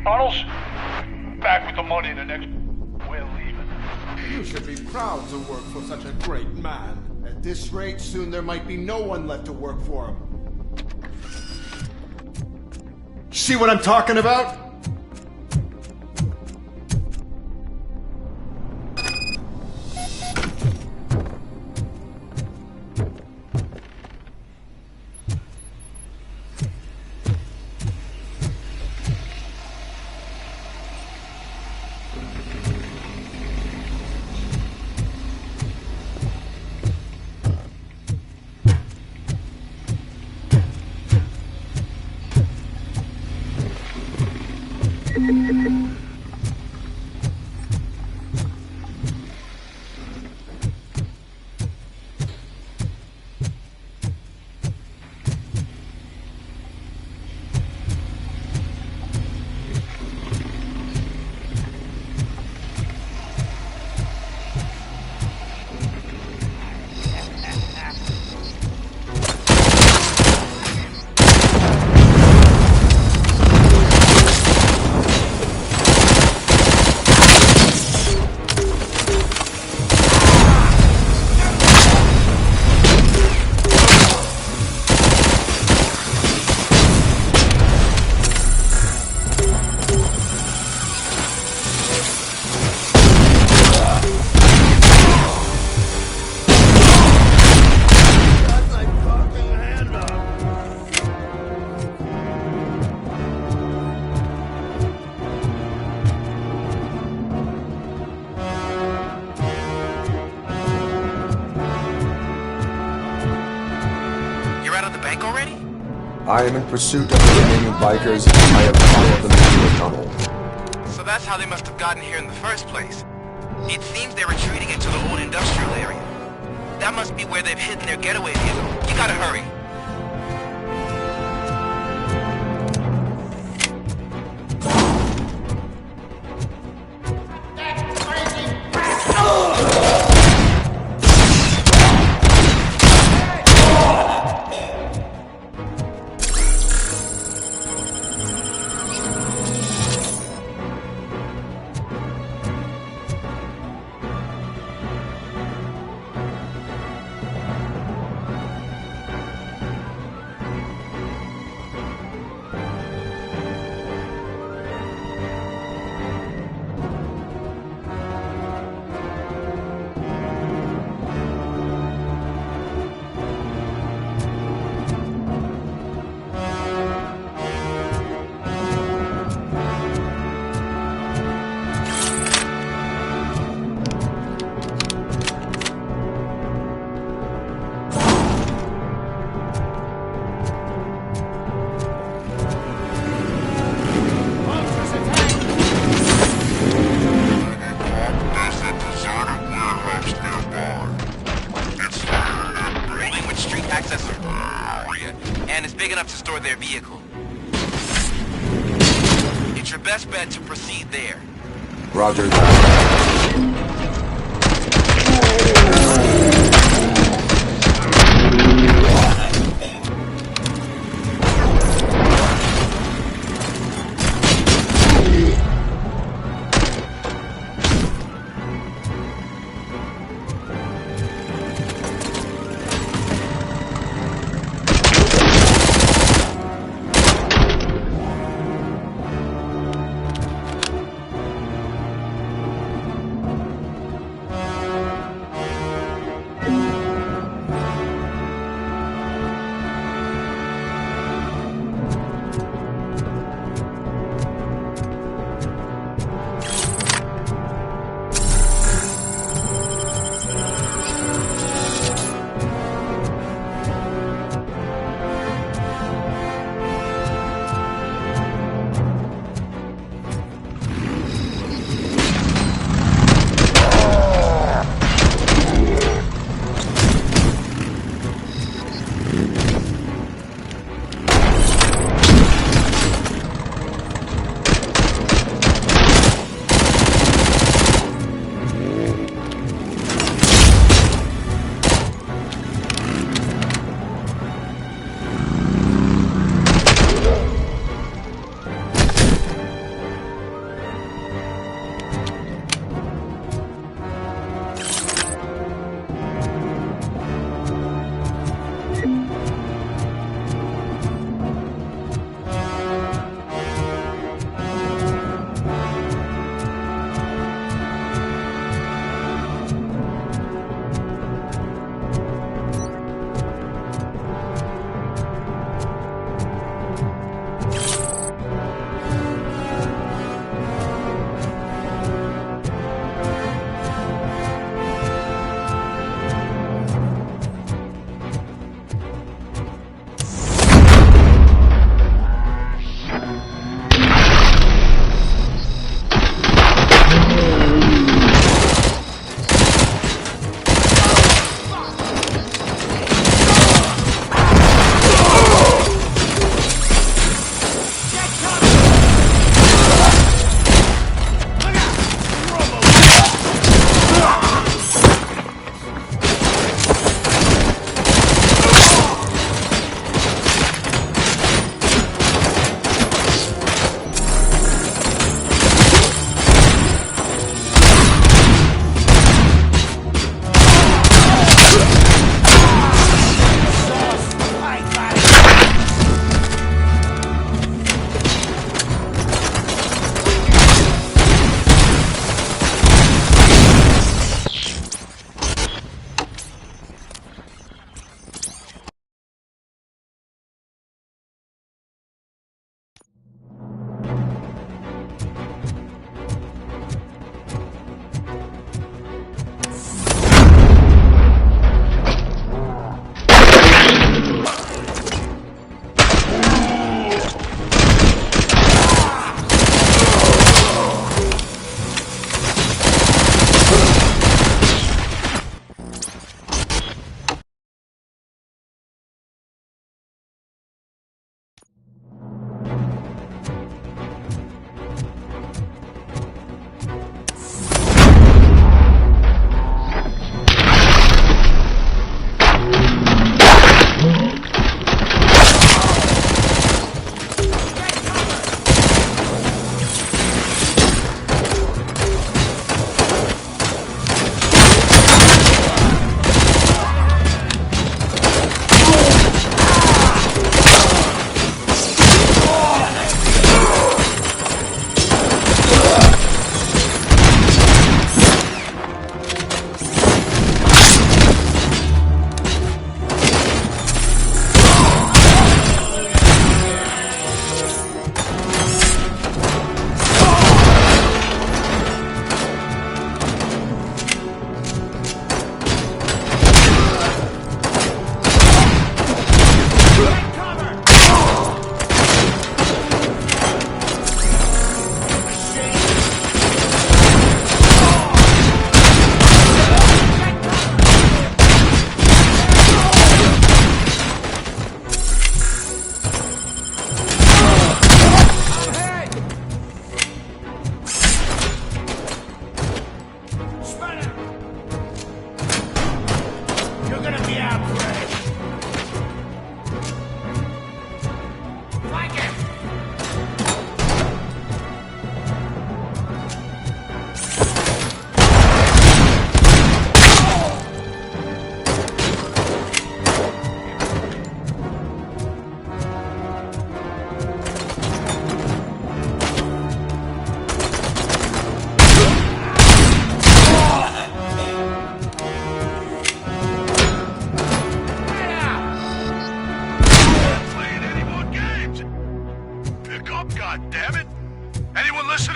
Tunnels? Back with the money in the next... We're leaving. You should be proud to work for such a great man. At this rate, soon there might be no one left to work for him. See what I'm talking about? I am in pursuit of the remaining bikers. I have followed them into a tunnel. So that's how they must have gotten here in the first place. It seems they're retreating into the old industrial area. That must be where they've hidden their getaway vehicle. You gotta hurry. And it's big enough to store their vehicle. It's your best bet to proceed there. Roger that.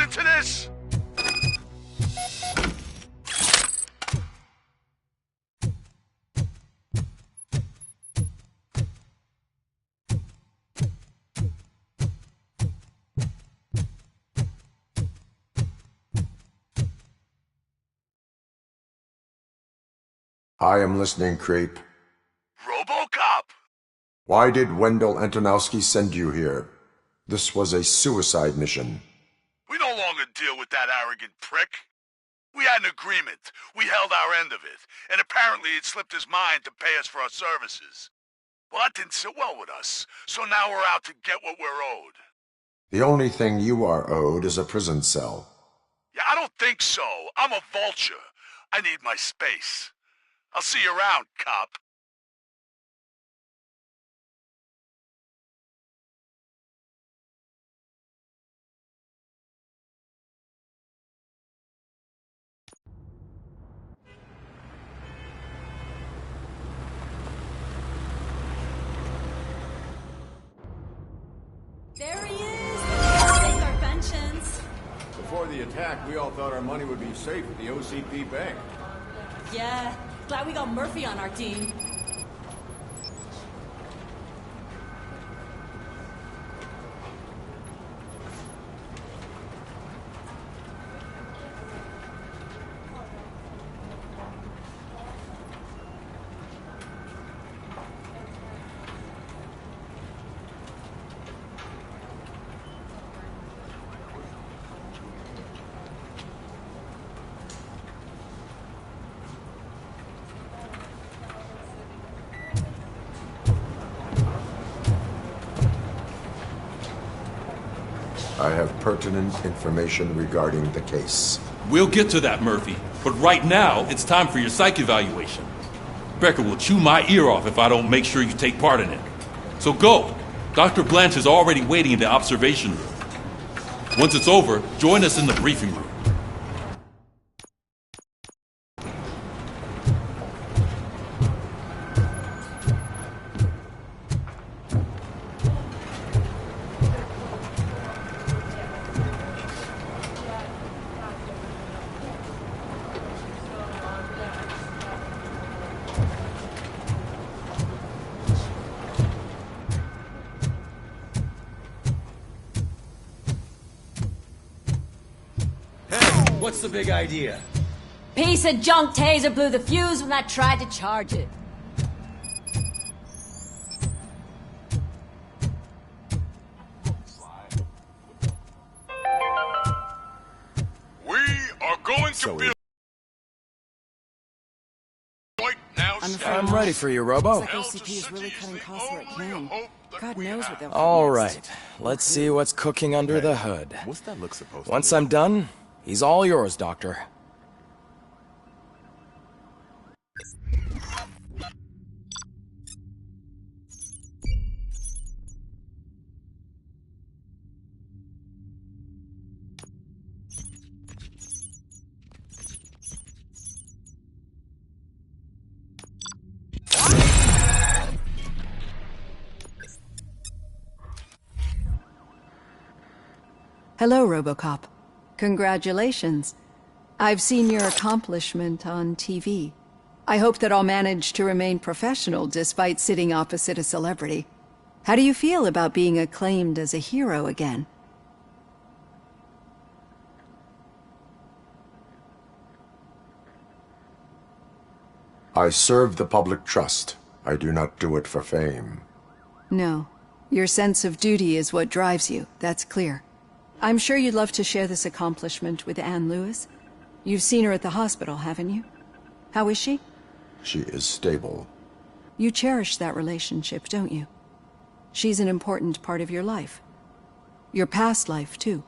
listening to this? I am listening, Creep. RoboCop! Why did Wendell Antonowski send you here? This was a suicide mission. We no longer deal with that arrogant prick. We had an agreement. We held our end of it. And apparently it slipped his mind to pay us for our services. Well, that didn't sit well with us. So now we're out to get what we're owed. The only thing you are owed is a prison cell. Yeah, I don't think so. I'm a vulture. I need my space. I'll see you around, cop. There he is! Take our pensions. Before the attack, we all thought our money would be safe at the OCP bank. Yeah, glad we got Murphy on our team. I have pertinent information regarding the case. We'll get to that, Murphy. But right now, it's time for your psych evaluation. Becker will chew my ear off if I don't make sure you take part in it. So go. Dr. Blanche is already waiting in the observation room. Once it's over, join us in the briefing room. What's the big idea? Piece of junk taser blew the fuse when I tried to charge it. We are going to build right now. I'm ready for you, Robo. Looks like OCP is really cutting costs where it can. God knows what they'll All right, let's see what's cooking under the hood. What's that look supposed to Once I'm done, he's all yours, Doctor. Hello, RoboCop. Congratulations. I've seen your accomplishment on TV. I hope that I'll manage to remain professional despite sitting opposite a celebrity. How do you feel about being acclaimed as a hero again? I serve the public trust. I do not do it for fame. No. Your sense of duty is what drives you, that's clear. I'm sure you'd love to share this accomplishment with Anne Lewis. You've seen her at the hospital, haven't you? How is she? She is stable. You cherish that relationship, don't you? She's an important part of your life. Your past life, too.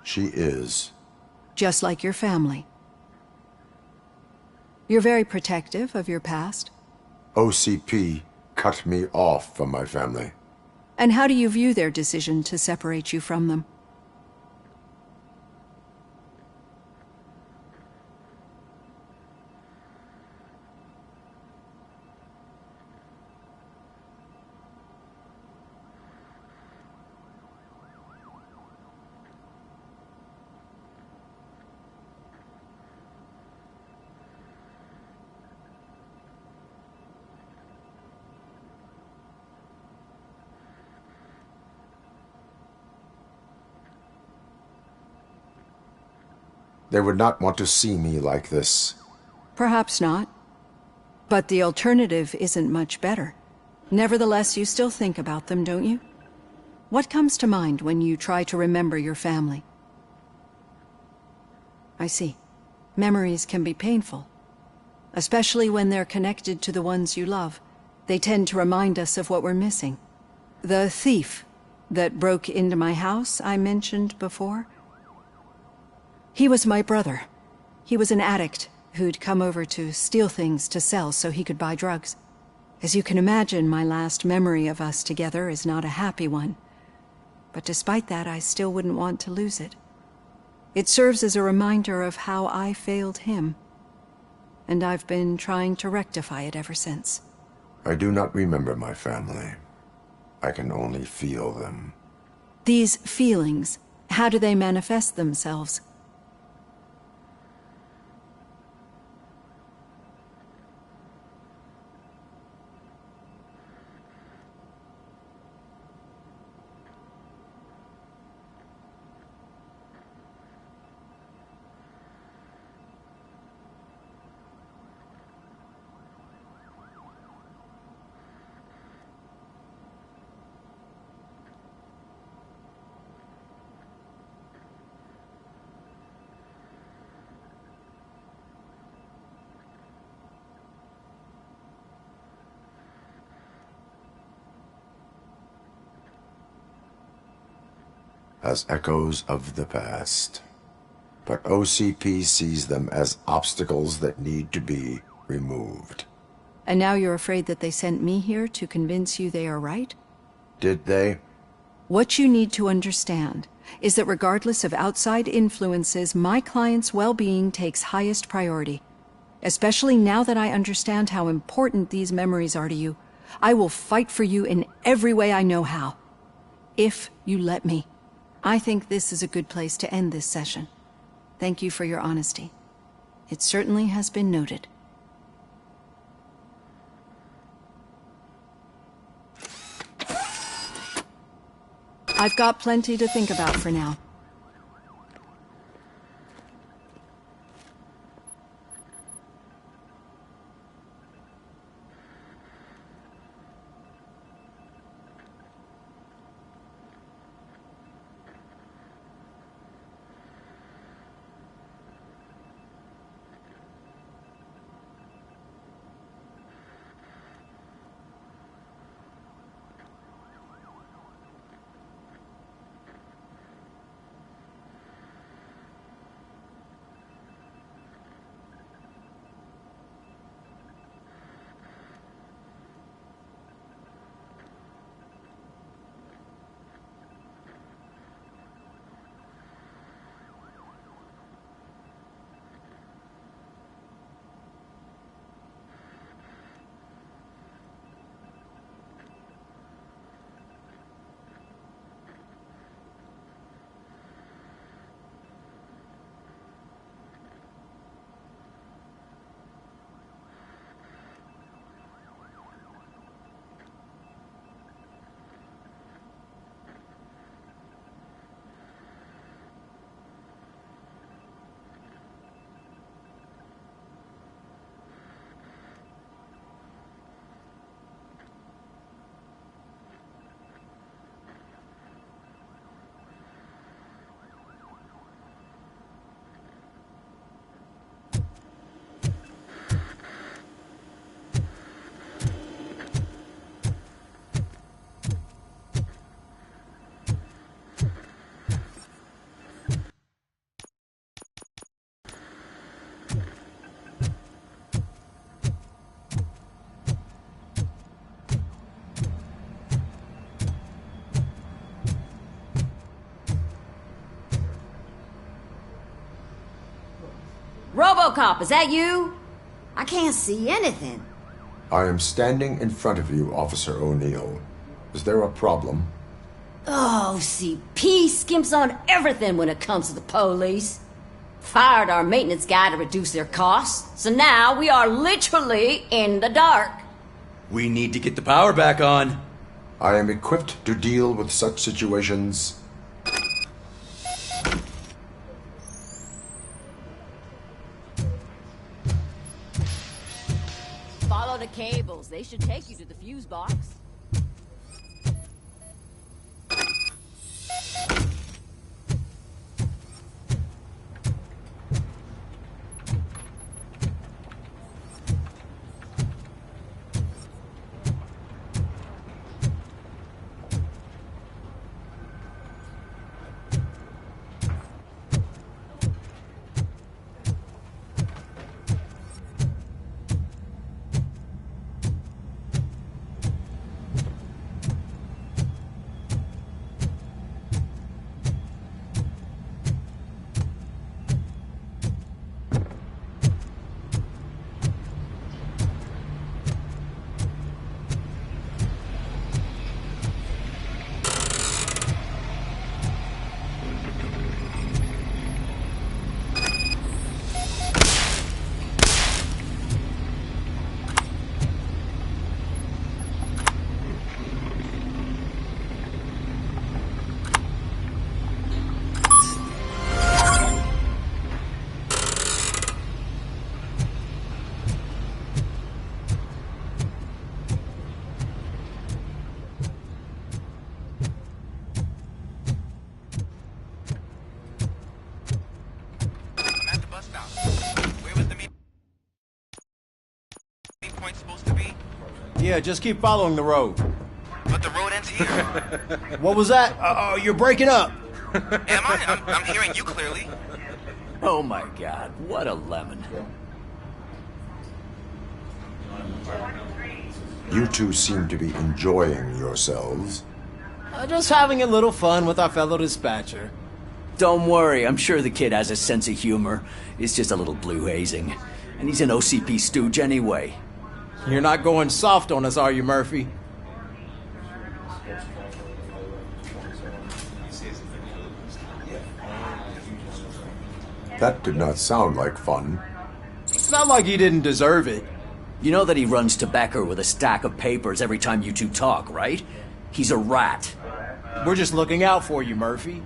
She is. Just like your family. You're very protective of your past. OCP cut me off from my family. And how do you view their decision to separate you from them? They would not want to see me like this. Perhaps not. But the alternative isn't much better. Nevertheless, you still think about them, don't you? What comes to mind when you try to remember your family? I see. Memories can be painful. Especially when they're connected to the ones you love. They tend to remind us of what we're missing. The thief that broke into my house I mentioned before? He was my brother. He was an addict who'd come over to steal things to sell so he could buy drugs. As you can imagine, my last memory of us together is not a happy one. But despite that, I still wouldn't want to lose it. It serves as a reminder of how I failed him. And I've been trying to rectify it ever since. I do not remember my family. I can only feel them. These feelings, how do they manifest themselves? As echoes of the past. But OCP sees them as obstacles that need to be removed. And now you're afraid that they sent me here to convince you they are right? Did they? What you need to understand is that regardless of outside influences, my client's well-being takes highest priority. Especially now that I understand how important these memories are to you, I will fight for you in every way I know how. If you let me. I think this is a good place to end this session. Thank you for your honesty. It certainly has been noted. I've got plenty to think about for now. RoboCop, is that you? I can't see anything. I am standing in front of you, Officer O'Neill. Is there a problem? Oh, OCP skimps on everything when it comes to the police. Fired our maintenance guy to reduce their costs, so now we are literally in the dark. We need to get the power back on. I am equipped to deal with such situations. the cables. They should take you to the fuse box. Yeah, just keep following the road. But the road ends here. What was that? Oh, you're breaking up. Am I? I'm hearing you clearly. Oh my god, what a lemon. You two seem to be enjoying yourselves. Just having a little fun with our fellow dispatcher. Don't worry, I'm sure the kid has a sense of humor. It's just a little blue hazing. And he's an OCP stooge anyway. You're not going soft on us, are you, Murphy? That did not sound like fun. It's not like he didn't deserve it. You know that he runs to Becker with a stack of papers every time you two talk, right? He's a rat. We're just looking out for you, Murphy.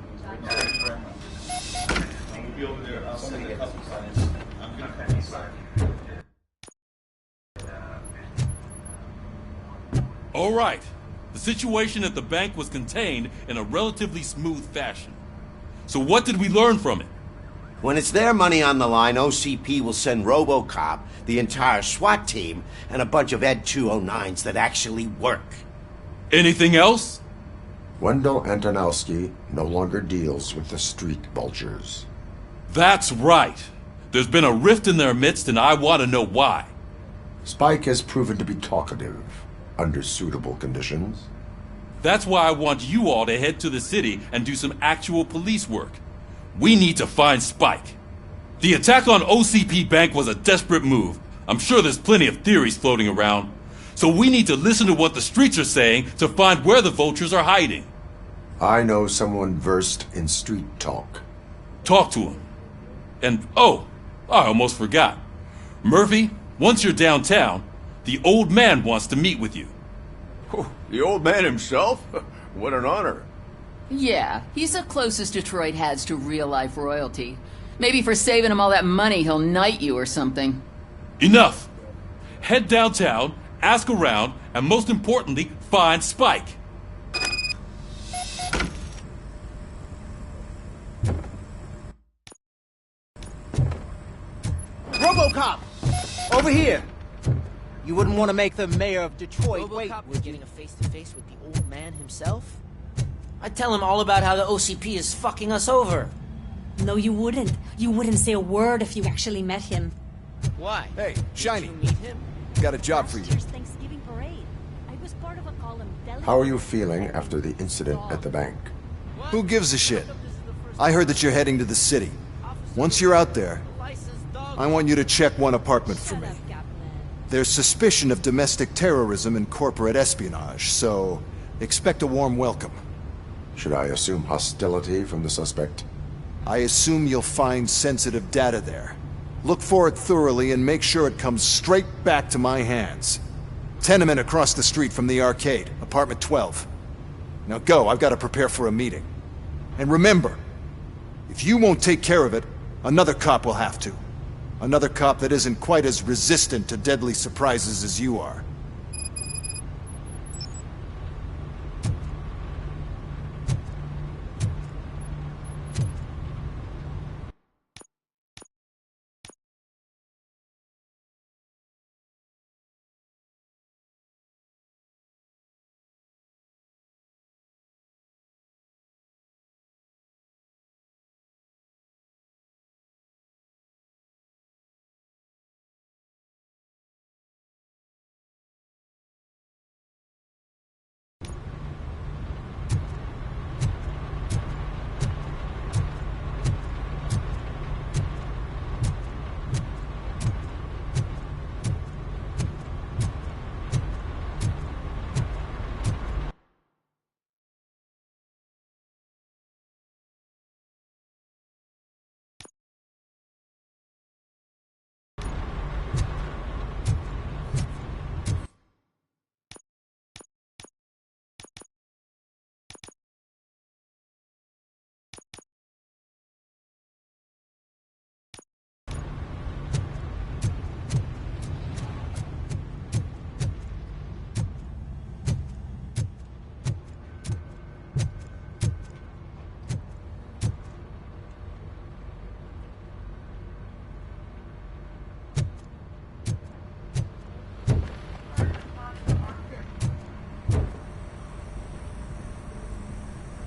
All right. The situation at the bank was contained in a relatively smooth fashion. So what did we learn from it? When it's their money on the line, OCP will send RoboCop, the entire SWAT team, and a bunch of Ed 209s that actually work. Anything else? Wendell Antonowski no longer deals with the street vultures. That's right. There's been a rift in their midst, and I want to know why. Spike has proven to be talkative, under suitable conditions. That's why I want you all to head to the city and do some actual police work. We need to find Spike. The attack on OCP Bank was a desperate move. I'm sure there's plenty of theories floating around. So we need to listen to what the streets are saying to find where the vultures are hiding. I know someone versed in street talk. Talk to him. And, oh, I almost forgot. Murphy, once you're downtown, the old man wants to meet with you. Oh, the old man himself? What an honor. Yeah, he's the closest Detroit has to real-life royalty. Maybe for saving him all that money, he'll knight you or something. Enough! Head downtown, ask around, and most importantly, find Spike. RoboCop! Over here! You wouldn't want to make the mayor of Detroit wait. We're getting a face-to-face with the old man himself? I'd tell him all about how the OCP is fucking us over. No, you wouldn't. You wouldn't say a word if you actually met him. Why? Hey, Shiny. Did you meet him? Got a job for you. Thanksgiving parade. I was part of a column. How are you feeling after the incident at the bank? Who gives a shit? I heard that you're heading to the city. Once you're out there, I want you to check one apartment for me. There's suspicion of domestic terrorism and corporate espionage, so expect a warm welcome. Should I assume hostility from the suspect? I assume you'll find sensitive data there. Look for it thoroughly and make sure it comes straight back to my hands. Tenement across the street from the arcade, apartment 12. Now go, I've got to prepare for a meeting. And remember, if you won't take care of it, another cop will have to. Another cop that isn't quite as resistant to deadly surprises as you are.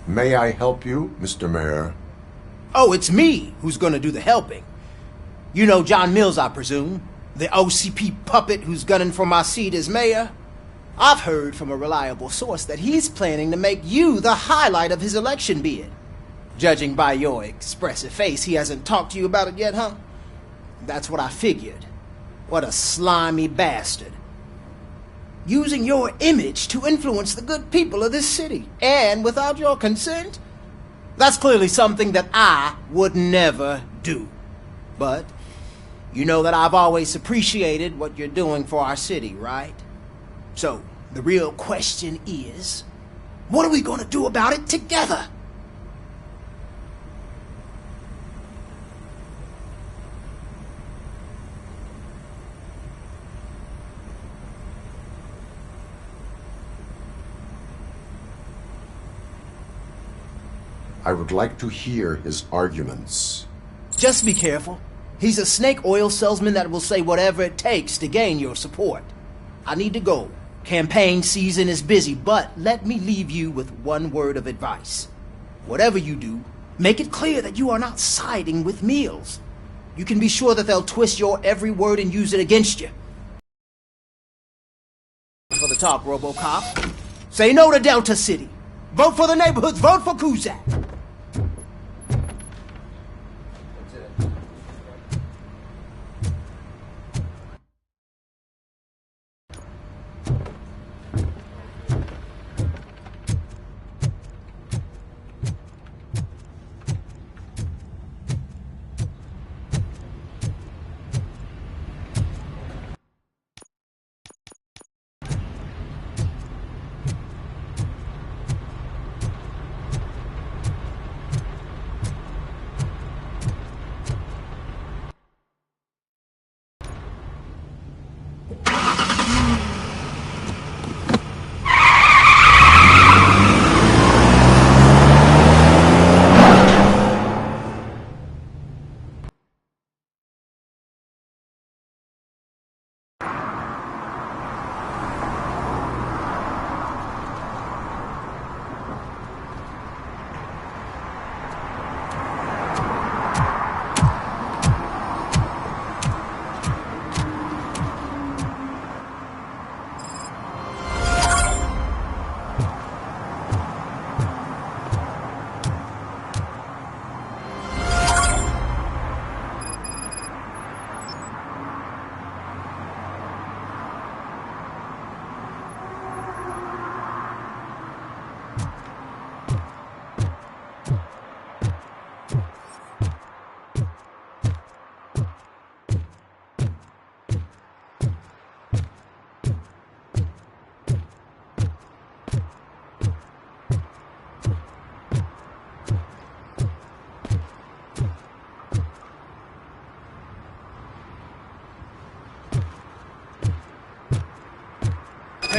May I help you, Mr. Mayor? Oh, it's me who's gonna do the helping. You know John Mills, I presume? The OCP puppet who's gunning for my seat as mayor? I've heard from a reliable source that he's planning to make you the highlight of his election bid. Judging by your expressive face, he hasn't talked to you about it yet, huh? That's what I figured. What a slimy bastard. Using your image to influence the good people of this city, and without your consent? That's clearly something that I would never do. But you know that I've always appreciated what you're doing for our city, right? So, the real question is, what are we gonna do about it together? I would like to hear his arguments. Just be careful. He's a snake oil salesman that will say whatever it takes to gain your support. I need to go. Campaign season is busy, but let me leave you with one word of advice. Whatever you do, make it clear that you are not siding with Mills. You can be sure that they'll twist your every word and use it against you. For the talk, RoboCop. Say no to Delta City. Vote for the neighborhoods. Vote for Kuzak.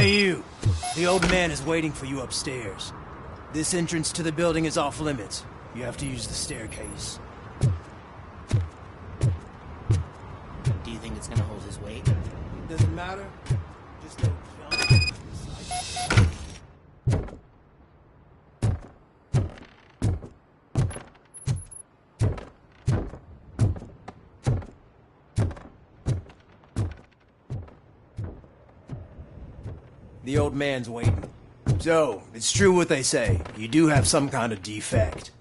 Hey, you. The old man is waiting for you upstairs. This entrance to the building is off limits. You have to use the staircase. Do you think it's gonna hold his weight? Doesn't matter. Just don't jump. The old man's waiting. So, it's true what they say. You do have some kind of defect.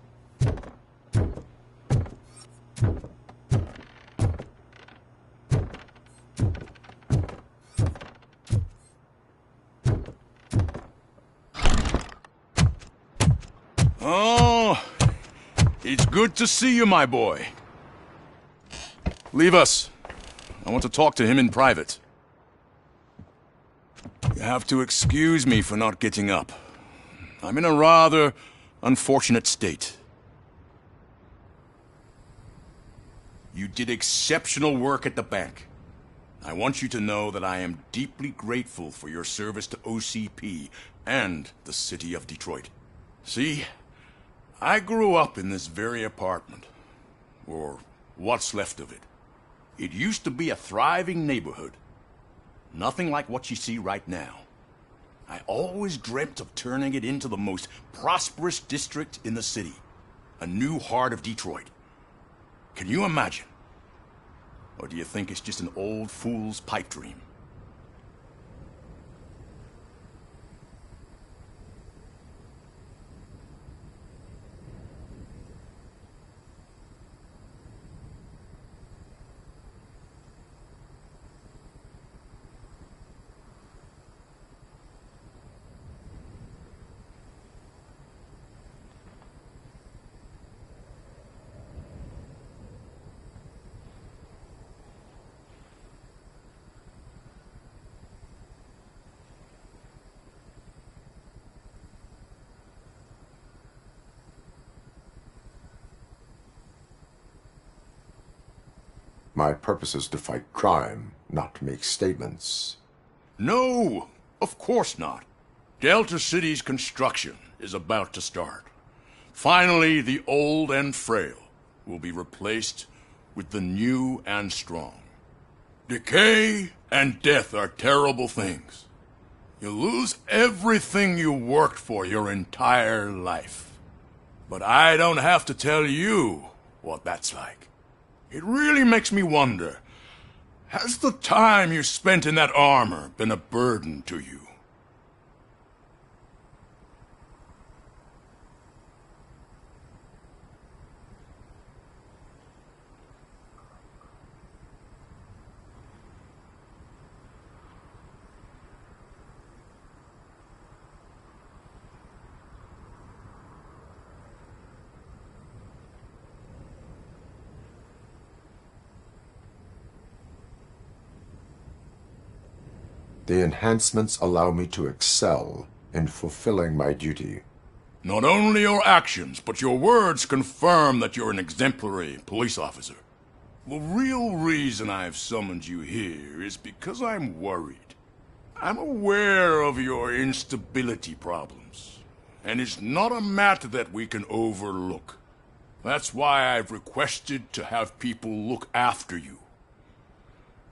Oh, it's good to see you, my boy. Leave us. I want to talk to him in private. You have to excuse me for not getting up. I'm in a rather unfortunate state. You did exceptional work at the bank. I want you to know that I am deeply grateful for your service to OCP and the city of Detroit. See, I grew up in this very apartment, or what's left of it. It used to be a thriving neighborhood. Nothing like what you see right now. I always dreamt of turning it into the most prosperous district in the city. A new heart of Detroit. Can you imagine? Or do you think it's just an old fool's pipe dream? My purpose is to fight crime, not to make statements. No, of course not. Delta City's construction is about to start. Finally, the old and frail will be replaced with the new and strong. Decay and death are terrible things. You lose everything you worked for your entire life. But I don't have to tell you what that's like. It really makes me wonder, has the time you spent in that armor been a burden to you? The enhancements allow me to excel in fulfilling my duty. Not only your actions, but your words confirm that you're an exemplary police officer. The real reason I've summoned you here is because I'm worried. I'm aware of your instability problems, and it's not a matter that we can overlook. That's why I've requested to have people look after you.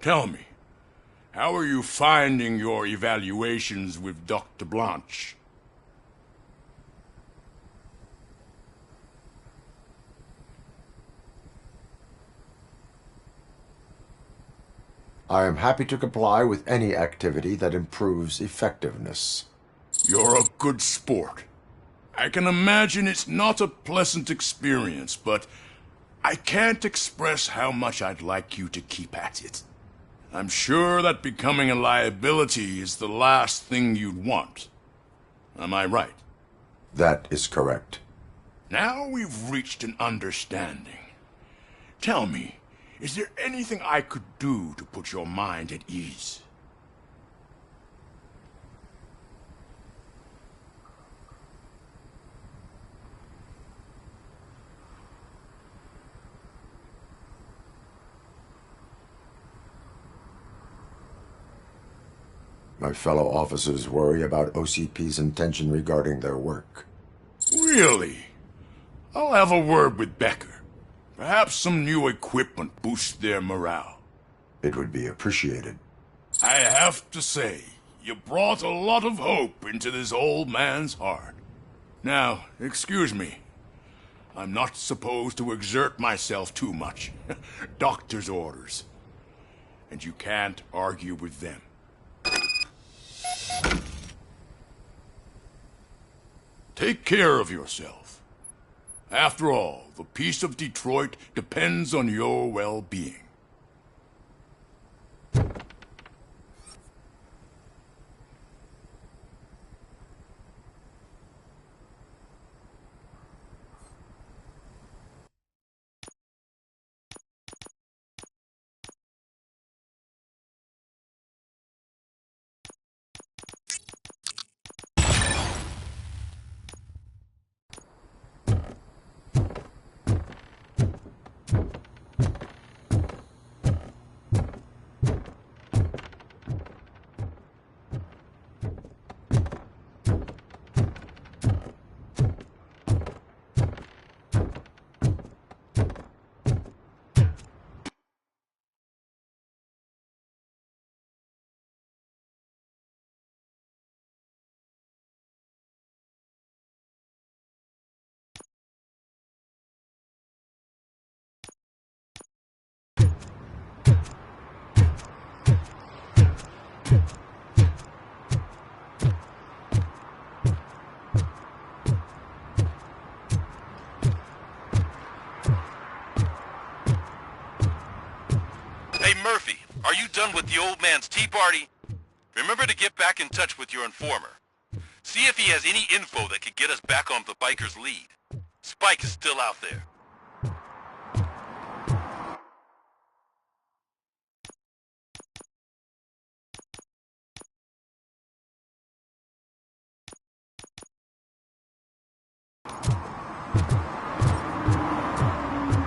Tell me, how are you finding your evaluations with Dr. Blanche? I am happy to comply with any activity that improves effectiveness. You're a good sport. I can imagine it's not a pleasant experience, but I can't express how much I'd like you to keep at it. I'm sure that becoming a liability is the last thing you'd want. Am I right? That is correct. Now we've reached an understanding. Tell me, is there anything I could do to put your mind at ease? My fellow officers worry about OCP's intention regarding their work. Really? I'll have a word with Becker. Perhaps some new equipment boosts their morale. It would be appreciated. I have to say, you brought a lot of hope into this old man's heart. Now, excuse me. I'm not supposed to exert myself too much. Doctor's orders. And you can't argue with them. Take care of yourself. After all, the peace of Detroit depends on your well-being. Hey Murphy, are you done with the old man's tea party? Remember to get back in touch with your informer. See if he has any info that could get us back on the biker's lead. Spike is still out there.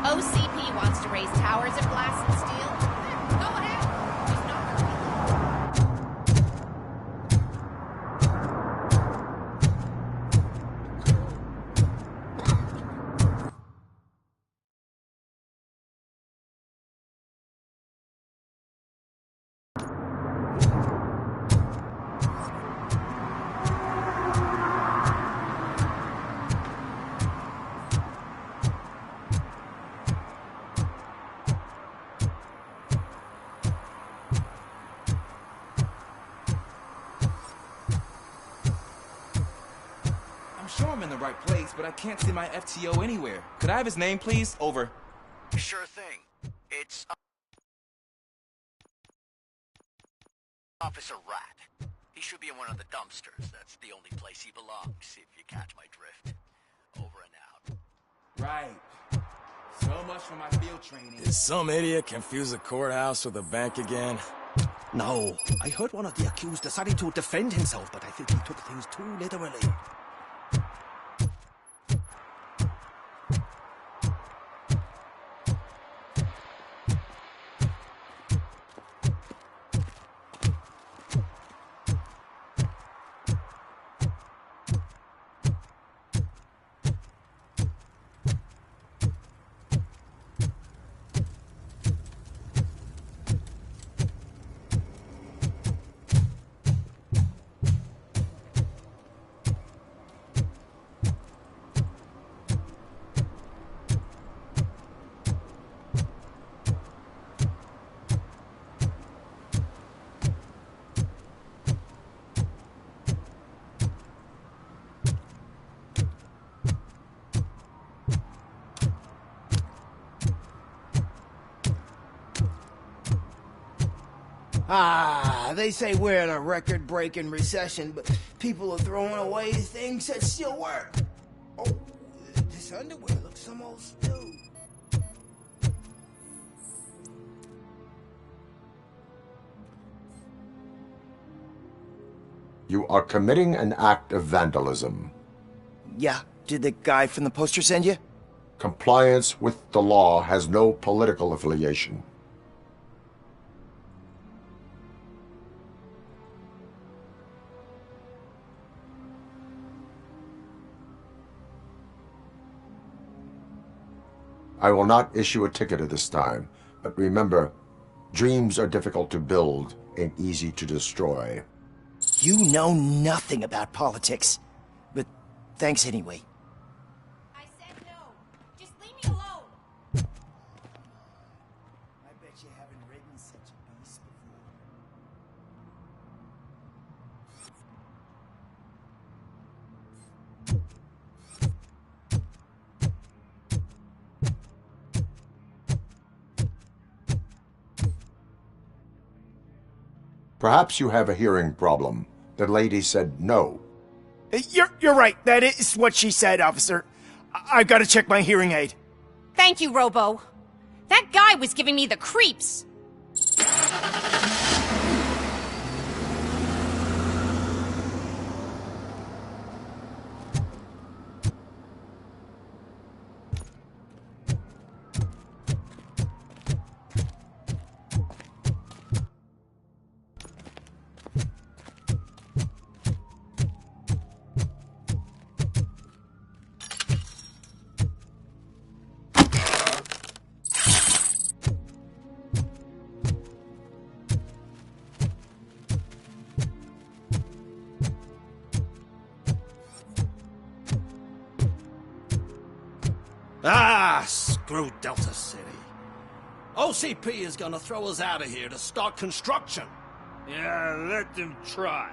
OCP wants to raise towers of glass and steel. Go ahead. Just not I'm sure I'm in the right place, but I can't see my FTO anywhere. Could I have his name, please? Over. Sure thing. It's Officer Rat. He should be in one of the dumpsters. That's the only place he belongs, if you catch my drift. Over and out. Right. So much for my field training. Did some idiot confuse the courthouse with a bank again? No. I heard one of the accused decided to defend himself, but I think he took things too literally. Ah, they say we're in a record-breaking recession, but people are throwing away things that still work. Oh, this underwear looks almost new. You are committing an act of vandalism. Yeah, did the guy from the poster send you? Compliance with the law has no political affiliation. I will not issue a ticket at this time, but remember, dreams are difficult to build and easy to destroy. You know nothing about politics, but thanks anyway. I said no. Just leave me alone. I bet you haven't ridden such a beast before. Perhaps you have a hearing problem. The lady said no. You're right. That is what she said, officer. I've got to check my hearing aid. Thank you, Robo. That guy was giving me the creeps. Ah, screw Delta City. OCP is gonna throw us out of here to start construction. Yeah, let them try.